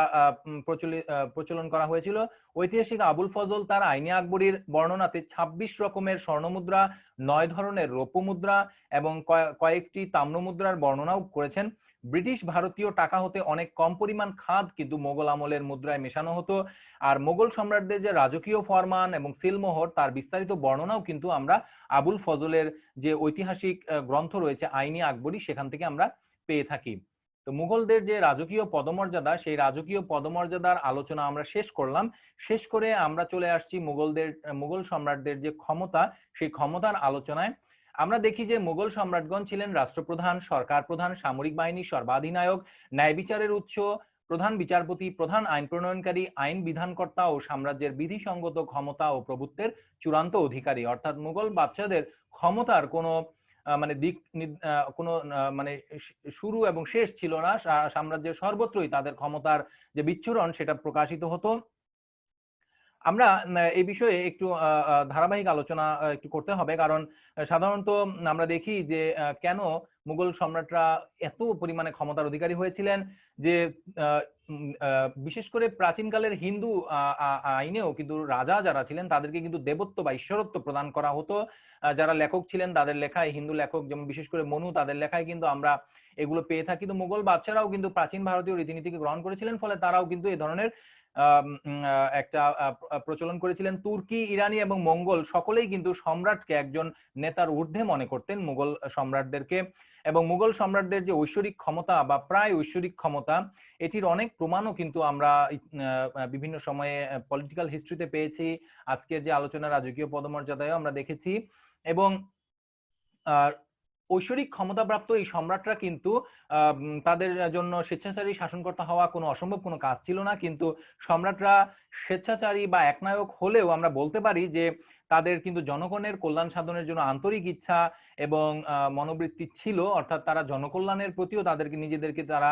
Speaker 1: প্রচলন করা হয়েছিল। ঐতিহাসিক আবুল ফজল তার আইনে আকবরীর বর্ণনাতে ২৬ রকমের স্বর্ণ মুদ্রা, ৯ ধরনের রৌপ্য মুদ্রা এবং কয়েকটি তাম্র মুদ্রার বর্ণনাও করেছেন। ব্রিটিশ ভারতীয় টাকা হতে অনেক কম পরিমাণ খাদ কিন্তু মোগল আমলের মুদ্রায় মেশানো হতো। আর মোগল সম্রাটদের যে রাজকীয় ফরমান এবং সিলমোহর, তার বিস্তারিত বর্ণনাও কিন্তু আমরা আবুল ফজলের যে ঐতিহাসিক গ্রন্থ রয়েছে আইনি আকবরী, সেখান থেকে আমরা পেয়ে থাকি। তো মুঘলদের যে রাজকীয় পদমর্যাদা, সেই রাজকীয় পদমর্যাদার আলোচনা আমরা শেষ করলাম। শেষ করে আমরা চলে আসছি মুঘল সম্রাটদের যে ক্ষমতা, সেই ক্ষমতার আলোচনায়। আমরা দেখি যে মুঘল সম্রাটগণ ছিলেন রাষ্ট্রপ্রধান, সরকার প্রধান, সামরিক বাহিনীর সর্বাধিনায়ক, ন্যায় বিচারের উৎস, প্রধান বিচারপতি, প্রধান আইন প্রণয়নকারী, আইন বিধানকর্তা ও সাম্রাজ্যের বিধিসঙ্গত ক্ষমতা ও প্রভুত্বের চূড়ান্ত অধিকারী। অর্থাৎ মুঘল বাদশাদের ক্ষমতার কোনো মানে দিক কোনো মানে শুরু এবং শেষ ছিল না। সাম্রাজ্যের সর্বত্রই তাদের ক্ষমতার যে বিচ্ছুরণ সেটা প্রকাশিত হতো। আমরা এই বিষয়ে একটু ধারাবাহিক আলোচনা একটু করতে হবে, কারণ সাধারণত আমরা দেখি যে কেন মুঘল সম্রাটরা এত পরিমাণে ক্ষমতার অধিকারী হয়েছিলেন। যে বিশেষ করে প্রাচীনকালের হিন্দু আইনেও কিন্তু রাজা যারা ছিলেন তাদেরকে কিন্তু দেবত্ব বা ঈশ্বরত্ব প্রদান করা হতো। যারা লেখক ছিলেন তাদের লেখায়, হিন্দু লেখক যেমন বিশেষ করে মনু, তাদের লেখায় কিন্তু আমরা এগুলো পেয়ে থাকি। তো মুঘল বাদশারাও কিন্তু প্রাচীন ভারতীয় রীতিনীতিকে গ্রহণ করেছিলেন, ফলে তারাও কিন্তু এই ধরনের একটা প্রচলন করেছিলেন। তুর্কি, ইরানি এবং মঙ্গল সকলেই কিন্তু সম্রাটকে একজন নেতার ঊর্ধ্বে মনে করতেন মুঘল সম্রাটদেরকে। এবং মুঘল সম্রাটদের যে ঐশ্বরিক ক্ষমতা বা প্রায় ঐশ্বরিক ক্ষমতা, এটির অনেক প্রমাণও কিন্তু আমরা বিভিন্ন সময়ে পলিটিক্যাল হিস্ট্রিতে পেয়েছি। আজকের যে আলোচনা রাজকীয় পদমর্যাদায় আমরা দেখেছি। এবং ঐশ্বরিক ক্ষমতাপ্রাপ্ত এই সম্রাটরা কিন্তু তাদের জন্য স্বেচ্ছাচারী শাসনকর্তা হওয়া কোনো অসম্ভব কোনো কাজ ছিল না। কিন্তু সম্রাটরা স্বেচ্ছাচারী বা একনায়ক হলেও আমরা বলতে পারি যে তাদের কিন্তু জনগণের কল্যাণ সাধনের জন্য আন্তরিক ইচ্ছা এবং মনোবৃত্তি ছিল। অর্থাৎ তারা জনকল্যাণের প্রতিও নিজেদেরকে তারা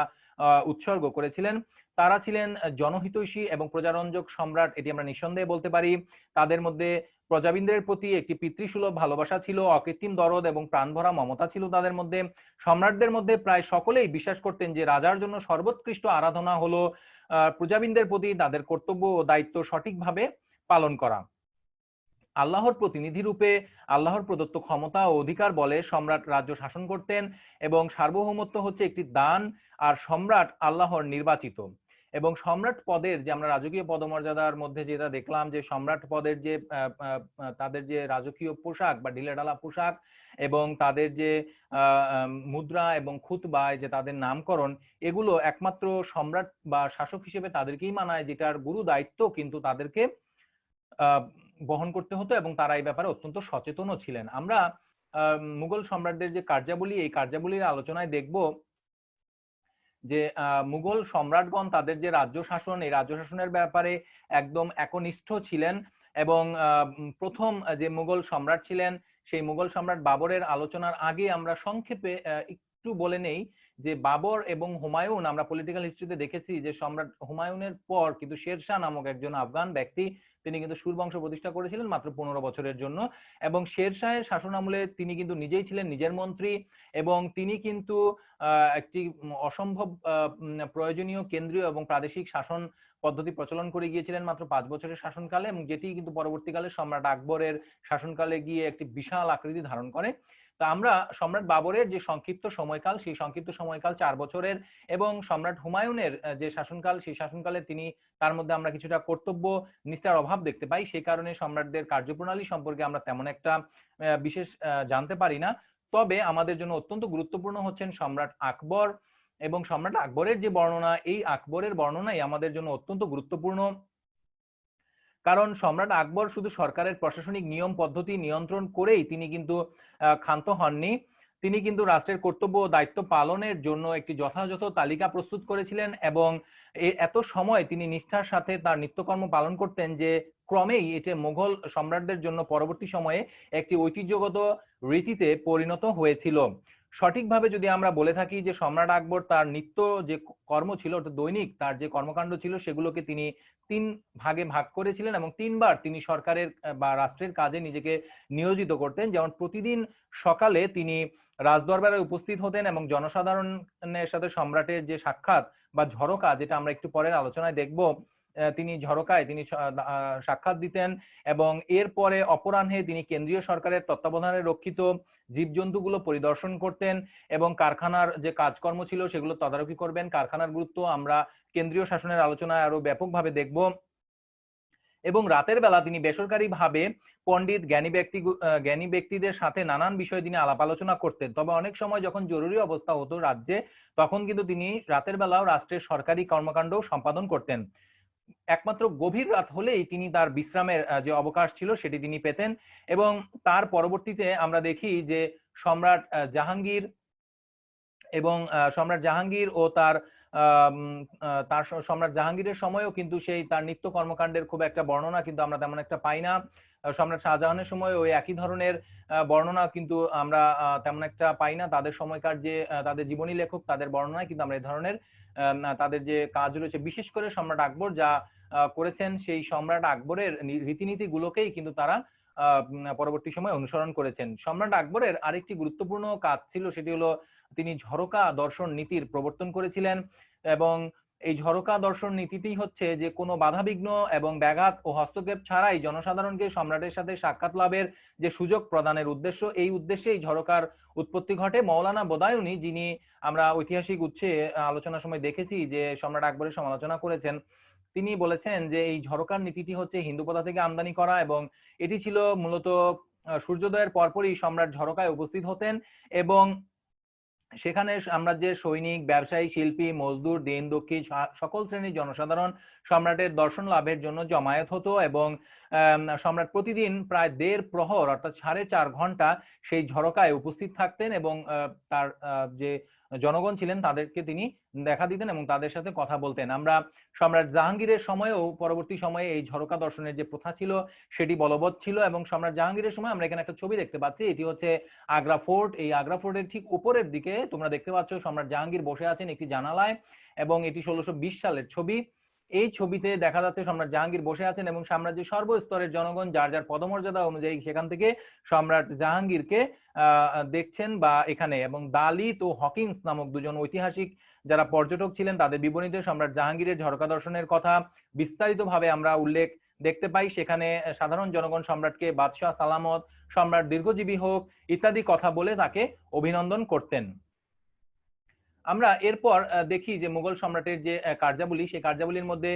Speaker 1: উৎসর্গ করেছিলেন। তারা ছিলেন জনহিতৈষী এবং প্রজারঞ্জক সম্রাট, এটি আমরা নিঃসন্দেহে বলতে পারি। তাদের মধ্যে প্রজাবিন্দের প্রতি একটি পিতৃসুলভ ভালোবাসা ছিল, অকৃত্রিম দরদ এবং প্রাণভরা মমতা ছিল তাদের মধ্যে। সম্রাটদের মধ্যে প্রায় সকলেই বিশ্বাস করতেন যে রাজার জন্য সর্বোৎকৃষ্ট আরাধনা হলো প্রজাবিন্দের প্রতি তাদের কর্তব্য ও দায়িত্ব সঠিকভাবে পালন করা। আল্লাহর প্রতিনিধি রূপে আল্লাহর প্রদত্ত ক্ষমতা ও অধিকার বলে সম্রাট রাজ্য শাসন করতেন। এবং সার্বভৌমত্ব হচ্ছে একটি দান, আর সম্রাট আল্লাহর নির্বাচিত। এবং সম্রাট পদের যে আমরা রাজকীয় পদমর্যাদার মধ্যে যেটা দেখলাম, যে সম্রাট পদের যে তাদের যে রাজকীয় পোশাক বা ঢিলেঢালা পোশাক এবং তাদের যে মুদ্রা এবং খুতবায় যে তাদের নামকরণ, এগুলো একমাত্র সম্রাট বা শাসক হিসেবে তাদেরকেই মানায়, যেটার গুরু দায়িত্ব কিন্তু তাদেরকে বহন করতে হতো এবং তারা এই ব্যাপারে অত্যন্ত সচেতনও ছিলেন। আমরা মুঘল সম্রাটদের যে কার্যাবলী, এই কার্যাবলীর আলোচনায় দেখব যে মুঘল সম্রাটগণ তাদের যে রাজ্য শাসন, এই রাজ্য শাসনের ব্যাপারে একদম একনিষ্ঠ ছিলেন। এবং প্রথম যে মুঘল সম্রাট ছিলেন সেই মুঘল সম্রাট বাবরের আলোচনার আগে আমরা সংক্ষেপে একটু বলে নেই যে বাবর এবং হুমায়ুন, আমরা পলিটিক্যাল হিস্ট্রিতে দেখেছি যে সম্রাট হুমায়ুনের পর কিন্তু শেরশাহ নামক একজন আফগান ব্যক্তি, তিনি কিন্তু সুর বংশ প্রতিষ্ঠা করেছিলেন মাত্র 15 বছরের জন্য। এবং শেরশাহের শাসন আমলে তিনি কিন্তু নিজেই ছিলেন নিজের মন্ত্রী, এবং তিনি কিন্তু একটি অসম্ভব প্রয়োজনীয় কেন্দ্রীয় এবং প্রাদেশিক শাসন পদ্ধতি প্রচলন করে গিয়েছিলেন মাত্র 5 বছরের শাসনকালে, এবং যেটি কিন্তু পরবর্তীকালে সম্রাট আকবরের শাসনকালে গিয়ে একটি বিশাল আকৃতি ধারণ করে। তো আমরা সম্রাট বাবরের যে সংক্ষিপ্ত সময়কাল, সেই সংক্ষিপ্ত সময়কাল 4 বছরের, এবং সম্রাট হুমায়ুনের যে শাসনকাল, সেই শাসনকালে তিনি, তার মধ্যে আমরা কিছুটা কর্তব্য নিষ্ঠার অভাব দেখতে পাই। সেই কারণে সম্রাটদের কার্যপ্রণালী সম্পর্কে আমরা তেমন একটা বিশেষ জানতে পারি না। তবে আমাদের জন্য অত্যন্ত গুরুত্বপূর্ণ হচ্ছেন সম্রাট আকবর, এবং সম্রাট আকবরের যে বর্ণনা, এই আকবরের বর্ণনাই আমাদের জন্য অত্যন্ত গুরুত্বপূর্ণ। কারণ সম্রাট আকবর শুধু সরকারের প্রশাসনিক নিয়ম পদ্ধতি নিয়ন্ত্রণ করেই তিনি কিন্তু ক্ষান্ত হননি। তিনি কিন্তু রাষ্ট্রের কর্তব্য ও দায়িত্ব পালনের জন্য একটি যথাযথ তালিকা প্রস্তুত করেছিলেন, এবং এত সময় তিনি নিষ্ঠার সাথে তার নিত্যকর্ম পালন করতেন যে ক্রমেই এটা মুঘল সম্রাটদের জন্য পরবর্তী সময়ে একটি ঐতিহ্যগত রীতিতে পরিণত হয়েছিল। সঠিকভাবে যদি আমরা বলে থাকি যে সম্রাট আকবর তার নিত্য যে কর্ম ছিল, দৈনিক তার যে কর্মকাণ্ড ছিল, সেগুলোকে তিনি 3 ভাগে ভাগ করেছিলেন, এবং 3 বার তিনি সরকারের বা রাষ্ট্রের কাজে নিজেকে নিয়োজিত করতেন। যেমন প্রতিদিন সকালে তিনি রাজদরবারে উপস্থিত হতেন এবং জনসাধারণের সাথে সম্রাটের যে সাক্ষাৎ বা ঝরকা, যেটা আমরা একটু পরের আলোচনায় দেখব, তিনি ঝরকায় তিনি সাক্ষাৎ দিতেন, এবং এরপরে অপরাহ্নে তিনি কেন্দ্রীয় সরকারের তত্ত্বাবধানে রক্ষিত জীবজন্তুগুলো পরিদর্শন করতেন, এবং কারখানার যে কাজকর্ম ছিল সেগুলো তদারকি করবেন। কারখানার গুরুত্ব আমরা কেন্দ্রীয় শাসনের আলোচনায় আরো ব্যাপকভাবে দেখব। এবং রাতের বেলা তিনি বেসরকারি ভাবে পণ্ডিত জ্ঞানী ব্যক্তিদের সাথে নানান বিষয়ে তিনি আলাপ আলোচনা করতেন। তবে অনেক সময় যখন জরুরি অবস্থা হতো রাজ্যে, তখন কিন্তু তিনি রাতের বেলাও রাষ্ট্রের সরকারি কর্মকাণ্ড সম্পাদন করতেন। একমাত্র গভীর রাত হলেই তিনি তার বিশ্রামের যে অবকাশ ছিল সেটি তিনি পেতেন। এবং তার পরবর্তীতে আমরা দেখি যে সম্রাট জাহাঙ্গীর এবং সম্রাট জাহাঙ্গীর ও তার সম্রাট জাহাঙ্গীরের সময়ও কিন্তু সেই তার নিত্য কর্মকাণ্ডের খুব একটা বর্ণনা কিন্তু আমরা তেমন একটা পাই না। সম্রাট শাহজাহানের সময় ওই একই ধরনের বর্ণনা কিন্তু আমরা তেমন একটা পাই না। তাদের সময়কার যে তাদের জীবনী লেখক, তাদের বর্ণনায় কিন্তু আমরা এই ধরনের তাদের যে কাজ রয়েছে, বিশেষ করে সম্রাট আকবর যা করেছেন, সেই সম্রাট আকবরের রীতিনীতি গুলোকেই কিন্তু তারা পরবর্তী সময় অনুসরণ করেছেন। সম্রাট আকবরের আরেকটি গুরুত্বপূর্ণ কাজ ছিল, সেটি হলো তিনি ঝরকা দর্শন নীতির প্রবর্তন করেছিলেন। এবং এই ঝরকা দর্শন নীতিটি হচ্ছে যে কোনো বাধাবিঘ্ন এবং ব্যাঘাত ও হস্তক্ষেপ ছাড়াই জনসাধারণকে সম্রাটের সাথে সাক্ষাৎ লাভের যে সুযোগ প্রদানের উদ্দেশ্য, এই উদ্দেশ্যে এই ঝরকার উৎপত্তি ঘটে। মৌলানা বদায়ুনি, যিনি আমরা ঐতিহাসিক উৎসে আলোচনার সময় দেখেছি যে সম্রাট আকবরের সমালোচনা করেছেন, তিনি বলেছেন যে এই ঝরকার নীতিটি হচ্ছে হিন্দু প্রথা থেকে আমদানি করা, এবং এটি ছিল মূলত সূর্যোদয়ের পরপরই সম্রাট ঝরকায় উপস্থিত হতেন, এবং সেখানে সাম্রাজ্যের সৈনিক, ব্যবসায়ী, শিল্পী, মজদুর, দীন-দুঃখী সকল শ্রেণীর জনসাধারণ সম্রাটের দর্শন লাভের জন্য জমায়েত হতো। এবং সম্রাট প্রতিদিন প্রায় 1.5 প্রহর অর্থাৎ 4.5 ঘন্টা সেই ঝরকায় উপস্থিত থাকতেন, এবং তার যে জনগণ ছিলেন তাদেরকে তিনি দেখা দিতেন এবং তাদের সাথে কথা বলতেন। আমরা সম্রাট জাহাঙ্গীরের সময়েও পরবর্তী সময়ে এই ঝরকা দর্শনের যে প্রথা ছিল সেটি বলবৎ ছিল। এবং সম্রাট জাহাঙ্গীরের সময় আমরা এখানে একটা ছবি দেখতে পাচ্ছি, এটি হচ্ছে আগ্রা ফোর্ট। এই আগ্রা ফোর্টের ঠিক উপরের দিকে তোমরা দেখতে পাচ্ছ সম্রাট জাহাঙ্গীর বসে আছেন একটি জানালায়, এবং এটি 1620 সালের ছবি। এই ছবিতে দেখা যাচ্ছে সম্রাট জাহাঙ্গীর বসে আছেন, এবং সাম্রাজ্যের সর্বস্তরের জনগণ যার যার পদমর্যাদা অনুযায়ী সেখান থেকে সম্রাট জাহাঙ্গীরকে দেখছেন বা এখানে। এবং দালিত ও হকিন্স নামক দুজন ঐতিহাসিক যারা পর্যটক ছিলেন, তাদের বিবরণীতে সম্রাট জাহাঙ্গীরের ঝরকা দর্শনের কথা বিস্তারিতভাবে আমরা উল্লেখ দেখতে পাই। সেখানে সাধারণ জনগণ সম্রাটকে বাদশাহ সালামত, সম্রাট দীর্ঘজীবী হোক ইত্যাদি কথা বলে তাকে অভিনন্দন করতেন। আমরা এরপর দেখি যে মুঘল সম্রাটের যে কার্যাবলী, সেই কার্যাবলীর মধ্যে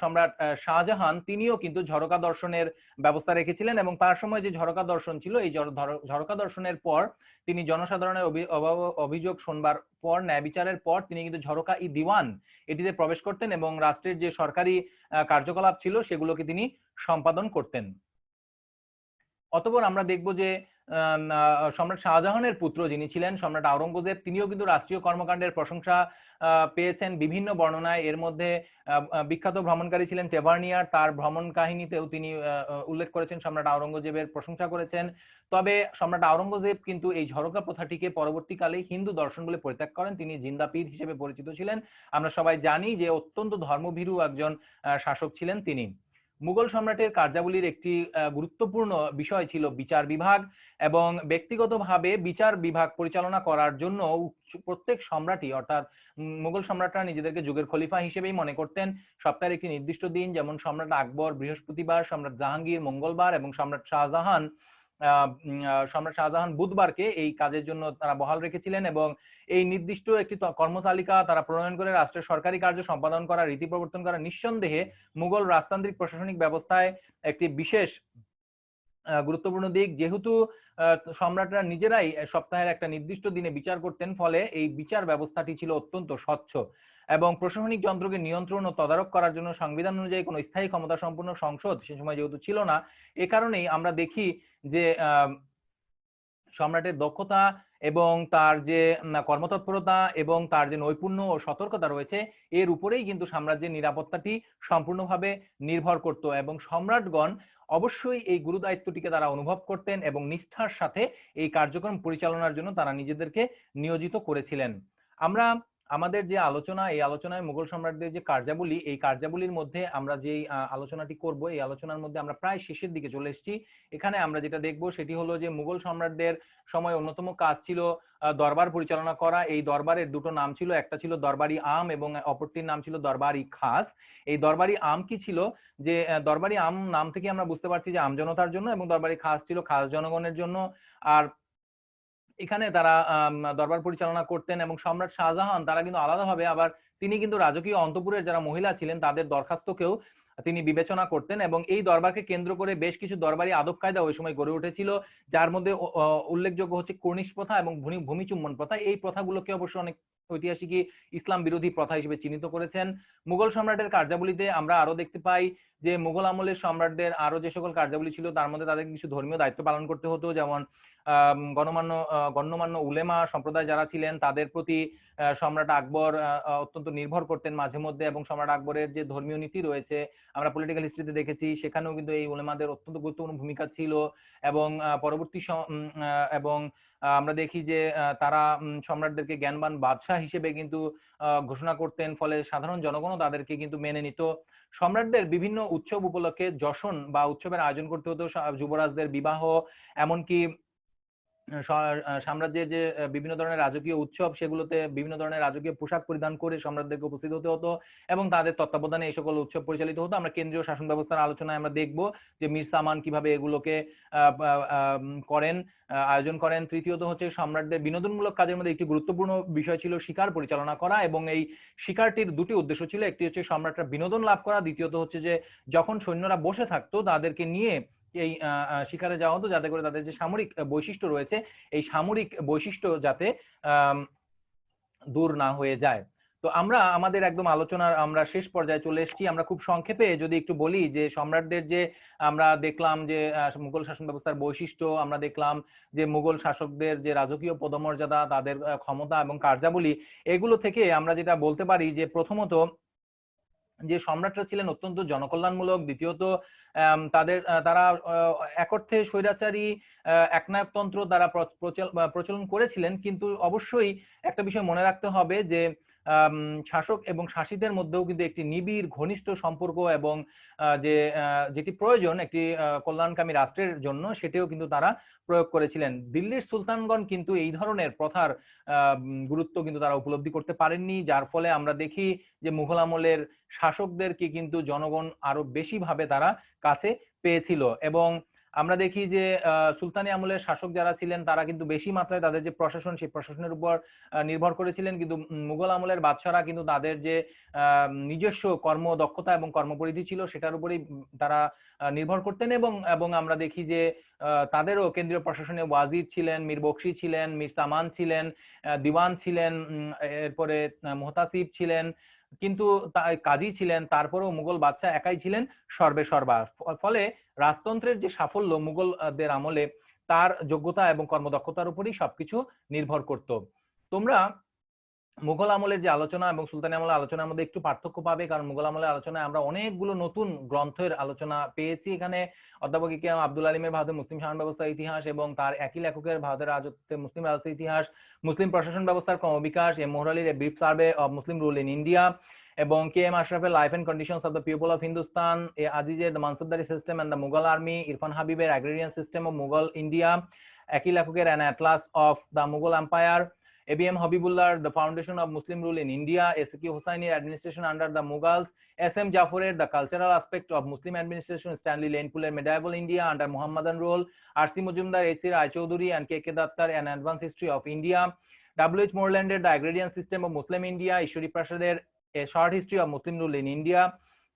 Speaker 1: সম্রাট শাহজাহান তিনিও কিন্তু ঝরকা দর্শনের ব্যবস্থা রেখেছিলেন, এবং তার সময় যে ঝরকা দর্শন ছিল, এই ঝরকা দর্শনের পর তিনি জনসাধারণের অভিযোগ শুনবার পর, ন্যায় বিচারের পর তিনি কিন্তু ঝরকা ই দিওয়ান এটিতে প্রবেশ করতেন, এবং রাষ্ট্রের যে সরকারি কার্যকলাপ ছিল সেগুলোকে তিনি সম্পাদন করতেন। অতঃপর আমরা দেখব যে সম্রাট শাহজাহানের পুত্র যিনি ছিলেন সম্রাট আওরঙ্গজেব, তিনিও কিন্তু রাষ্ট্রীয় কর্মকাণ্ডের প্রশংসা পেয়েছেন বিভিন্ন বর্ণনায়। এর মধ্যে বিখ্যাত ভ্রমণকারী ছিলেন টেভার্নিয়ার, তার ভ্রমণ কাহিনীতেও তিনি উল্লেখ করেছেন, সম্রাট আওরঙ্গজেবের প্রশংসা করেছেন। তবে সম্রাট আওরঙ্গজেব কিন্তু এই ঝরোকা প্রথাটিকে পরবর্তীকালে হিন্দু দর্শন বলে পরিত্যাগ করেন। তিনি জিন্দা পীর হিসেবে পরিচিত ছিলেন। আমরা সবাই জানি যে অত্যন্ত ধর্মভীরু একজন শাসক ছিলেন তিনি। মুঘল সম্রাটের কার্যাবলীর একটি গুরুত্বপূর্ণ বিষয় ছিল বিচার বিভাগ, এবং ব্যক্তিগতভাবে বিচার বিভাগ পরিচালনা করার জন্য প্রত্যেক সম্রাটই অর্থাৎ মুঘল সম্রাটরা নিজেদেরকে যুগের খলিফা হিসেবেই মনে করতেন। সপ্তাহের একটি নির্দিষ্ট দিন, যেমন সম্রাট আকবর বৃহস্পতিবার, সম্রাট জাহাঙ্গীর মঙ্গলবার এবং সম্রাট শাহজাহান বুধবারকে এই কাজের জন্য তারা বহাল রেখেছিলেন, এবং এই নির্দিষ্ট একটি কর্মতালিকা তারা প্রণয়ন করে রাষ্ট্রের সরকারি কার্য সম্পাদন করা, রীতি প্রবর্তন করা নিঃসন্দেহে মুঘল রাজতান্ত্রিক প্রশাসনিক ব্যবস্থায় একটি বিশেষ গুরুত্বপূর্ণ দিক। যেহেতু সম্রাটরা নিজেরাই সপ্তাহের একটা নির্দিষ্ট দিনে বিচার করতেন, ফলে এই বিচার ব্যবস্থাটি ছিল অত্যন্ত স্বচ্ছ, এবং প্রশাসনিক যন্ত্রকে নিয়ন্ত্রণ ও তদারক করার জন্য সংবিধান অনুযায়ী কোনো স্থায়ী ক্ষমতা সম্পন্ন সংসদ সে সময় যেহেতু ছিল না, এ কারণেই আমরা দেখি যে সম্রাটের দক্ষতা এবং তার যে কর্মতৎপরতা এবং তার যে নৈপুণ্য ও সতর্কতা রয়েছে, এর উপরেই কিন্তু সাম্রাজ্যের নিরাপত্তাটি সম্পূর্ণভাবে নির্ভর করত, এবং সম্রাটগণ অবশ্যই এই গুরু দায়িত্বটিকে তারা অনুভব করতেন এবং নিষ্ঠার সাথে এই কার্যক্রম পরিচালনার জন্য তারা নিজেদেরকে নিয়োজিত করেছিলেন। আমরা আমাদের যে আলোচনা, এই আলোচনায় মুঘল সম্রাটদের যে কার্যাবলী, এই কার্যাবলীর মধ্যে আমরা যেই আলোচনাটি করব, এই আলোচনার মধ্যে আমরা প্রায় শেষের দিকে চলে এসেছি। এখানে আমরা যেটা দেখব সেটি হলো যে মুঘল সম্রাটদের সময় অন্যতম কাজ ছিল দরবার পরিচালনা করা। এই দরবারের দুটো নাম ছিল, একটা ছিল দরবারি আম এবং অপরটির নাম ছিল দরবারি খাস। এই দরবারি আম কি ছিল, যে দরবারি আম নাম থেকে আমরা বুঝতে পারছি যে আমজনতার জন্য, এবং দরবারি খাস ছিল খাস জনগণের জন্য। আর এখানে তারা দরবার পরিচালনা করতেন, এবং সম্রাট শাহজাহান তারা কিন্তু আলাদাভাবে আবার তিনি কিন্তু রাজকীয় অন্তঃপুরের যারা মহিলা ছিলেন তাদের দরখাস্তকেও তিনি বিবেচনা করতেন, এবং এই দরবারকে কেন্দ্র করে বেশ কিছু দরবারি আদব কায়দা ওই সময় গড়ে উঠেছিল, যার মধ্যে উল্লেখযোগ্য হচ্ছে কর্নিশ প্রথা এবং ভূমি চুম্বন প্রথা। এই প্রথাগুলোকে অবশ্য অনেক ঐতিহাসিকই ইসলাম বিরোধী প্রথা হিসেবে চিহ্নিত করেছেন। মুঘল সম্রাটের কার্যাবলীতে আমরা আরো দেখতে পাই যে মুঘল আমলের সম্রাটদের আরো যে সকল কার্যাবলী ছিল তার মধ্যে তাদের কিছু ধর্মীয় দায়িত্ব পালন করতে হতো, যেমন গণ্যমান্য উলেমা সম্প্রদায় যারা ছিলেন তাদের প্রতি সম্রাট আকবর অত্যন্ত নির্ভর করতেন মাঝে মধ্যে, এবং সম্রাট আকবরের যে ধর্মীয় নীতি রয়েছে আমরা পলিটিক্যাল হিস্ট্রিতে দেখেছি, সেখানেও কিন্তু এই উলেমাদের অত্যন্ত গুরুত্বপূর্ণ ভূমিকা ছিল। এবং পরবর্তী এবং আমরা দেখি যে তারা সম্রাটদেরকে জ্ঞানবান বাদশাহ হিসেবে কিন্তু ঘোষণা করতেন, ফলে সাধারণ জনগণও তাদেরকে কিন্তু মেনে নিত। সম্রাটদের বিভিন্ন উৎসব উপলক্ষে যশন বা উৎসবের আয়োজন করতে হতো, যুবরাজদের বিবাহ, এমনকি সাম্রাজ্যের যে বিভিন্ন ধরনের রাজকীয় উৎসব সেগুলোতে বিভিন্ন ধরনের রাজকীয় পোশাক পরিধান করে সম্রাটদেরকে উপস্থিত হতে হতো, এবং তাদের তত্ত্বাবধানে এই সকল উৎসব পরিচালিত হতো। আমরা কেন্দ্রীয় শাসন ব্যবস্থার আলোচনায় আমরা দেখব যে মীর সামান কিভাবে এগুলোকে করেন, আয়োজন করেন। তৃতীয়ত হচ্ছে সম্রাটদের বিনোদনমূলক কাজের মধ্যে একটি গুরুত্বপূর্ণ বিষয় ছিল শিকার পরিচালনা করা, এবং এই শিকারটির দুটি উদ্দেশ্য ছিল, একটি হচ্ছে সম্রাটরা বিনোদন লাভ করা, দ্বিতীয়ত হচ্ছে যে যখন সৈন্যরা বসে থাকতো তাদেরকে নিয়ে এই শিকারে যাওয়া হতো, যাতে করে তাদের যে সামরিক বৈশিষ্ট্য রয়েছে এই সামরিক বৈশিষ্ট্য যাতে দূর না হয়ে যায়। তো আমরা আমাদের একদম আলোচনার আমরা শেষ পর্যায়ে চলে এসেছি। আমরা খুব সংক্ষেপে যদি একটু বলি যে সম্রাটদের যে আমরা দেখলাম যে মুঘল শাসন ব্যবস্থার বৈশিষ্ট্য, আমরা দেখলাম যে মুঘল শাসকদের যে রাজকীয় পদমর্যাদা, তাদের ক্ষমতা এবং কার্যাবলী, এগুলো থেকে আমরা যেটা বলতে পারি যে প্রথমত যে সম্রাটরা ছিলেন অত্যন্ত জনকল্যাণমূলক, দ্বিতীয়ত তারা এক অর্থে স্বৈরাচারী একনায়কতন্ত্র তারা প্রচলন করেছিলেন, কিন্তু অবশ্যই একটা বিষয় মনে রাখতে হবে যে শাসক এবং শাসিতের মধ্যেও কিন্তু একটি নিবিড় ঘনিষ্ঠ সম্পর্ক, এবং যেটি প্রয়োজন একটি কল্যাণকামী রাষ্ট্রের জন্য সেটিও কিন্তু তারা প্রয়োগ করেছিলেন। দিল্লির সুলতানগণ কিন্তু এই ধরনের প্রথার গুরুত্ব কিন্তু তারা উপলব্ধি করতে পারেননি, যার ফলে আমরা দেখি যে মুঘল আমলের শাসকদেরকে কিন্তু জনগণ আরো বেশি ভাবে তারা কাছে পেয়েছিল, এবং আমরা দেখি যে সুলতানি আমলের শাসক যারা ছিলেন তারা কিন্তু বেশি মাত্রায় তাদের যে প্রশাসন সেই প্রশাসনের উপর নির্ভর করেছিলেন, কিন্তু মুঘল আমলের বাদশারা কিন্তু তাদের যে নিজস্ব কর্মদক্ষতা এবং কর্মপরিধি ছিল সেটার উপরেই তারা নির্ভর করতেন, এবং আমরা দেখি যে তাদেরও কেন্দ্রীয় প্রশাসনে ওয়াজির ছিলেন, মীর বকশি ছিলেন, মীর সামান ছিলেন, দিওয়ান ছিলেন, এরপরে মুহতাসিব ছিলেন, কিন্তু কাজী ছিলেন, তারপরেও মুঘল বাদশাহ একাই ছিলেন সর্বে সর্বা। ফলে রাজতন্ত্রের যে সাফল্য মুঘলদের আমলে তার যোগ্যতা এবং কর্মদক্ষতার উপরই সবকিছু নির্ভর করত। তোমরা মুঘল আমলের যে আলোচনা এবং সুলতানি আমলের আলোচনার মধ্যে একটু পার্থক্য পাবে, কারণ মুঘল আমলের আলোচনায় আমরা অনেকগুলো নতুন গ্রন্থের আলোচনা পেয়েছি। এখানে অধ্যাপক ইকরাম আব্দুল আলিমের ভারতের মুসলিম শাসন ব্যবস্থার ইতিহাস এবং তার একই লেখকের ভারতের রাজত্বে মুসলিম রাজত্বের ইতিহাস, মুসলিম প্রশাসন ব্যবস্থার ক্রমবিকাশ, এম মোহর আলীর a brief survey of Muslim rule in India, এবং কে এম আশরাফের life and conditions of the people of Hindustan, A আজিজের the mansabdari system and the Mughal army, Irfan হাবিবের agrarian system of Mughal India, একই লেখকের an atlas of the Mughal empire, ABM Habibullah, The Foundation of Muslim Rule in India, SQ Hossaini, Administration under the Mughals, SM Jaforer, The Cultural Aspect of Muslim Administration, Stanley Lanepuller, Medieval India under Muhammadan Rule, RC Mujumdar, AC Rai Chaudhuri, and KK Dattar, An Advanced History of India, WH Morelander, The Agrarian System of Muslim India, Ishwari Prasader, A Short History of Muslim Rule in India,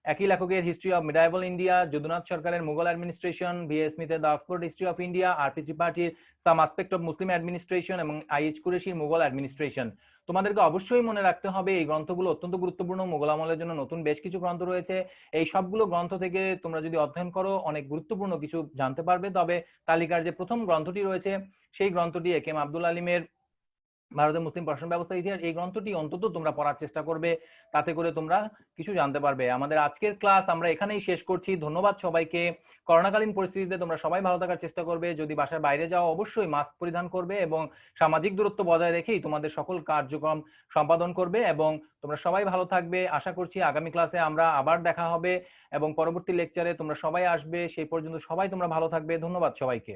Speaker 1: একই লেখকের history of medieval India, Jadunath সরকারের Mughal administration, VA স্মিথের the Oxford history of India, RP ত্রিপাঠীর some aspect of Muslim administration এবং IH কুরেশির Mughal administration. তোমাদেরকে অবশ্যই মনে রাখতে হবে এই গ্রন্থগুলো অত্যন্ত গুরুত্বপূর্ণ। মুঘল আমলের জন্য নতুন বেশ কিছু গ্রন্থ রয়েছে, এই সবগুলো গ্রন্থ থেকে তোমরা যদি অধ্যয়ন করো অনেক গুরুত্বপূর্ণ কিছু জানতে পারবে। তবে তালিকার যে প্রথম গ্রন্থটি রয়েছে সেই গ্রন্থটি একেএম আব্দুল আলিমের ভারতের মুসলিম প্রশাসন ব্যবস্থা ইতিহাস, এই গ্রন্থটি অন্তত তোমরা পড়ার চেষ্টা করবে, তাতে করে তোমরা কিছু জানতে পারবে। আমাদের আজকের ক্লাস আমরা এখানেই শেষ করছি। ধন্যবাদ সবাইকে। করোনাকালীন পরিস্থিতিতে তোমরা সবাই ভালো থাকার চেষ্টা করবে। যদি বাসার বাইরে যাও অবশ্যই মাস্ক পরিধান করবে এবং সামাজিক দূরত্ব বজায় রেখেই তোমাদের সকল কার্যক্রম সম্পাদন করবে, এবং তোমরা সবাই ভালো থাকবে। আশা করছি আগামী ক্লাসে আমরা আবার দেখা হবে এবং পরবর্তী লেকচারে তোমরা সবাই আসবে। সেই পর্যন্ত সবাই তোমরা ভালো থাকবে। ধন্যবাদ সবাইকে।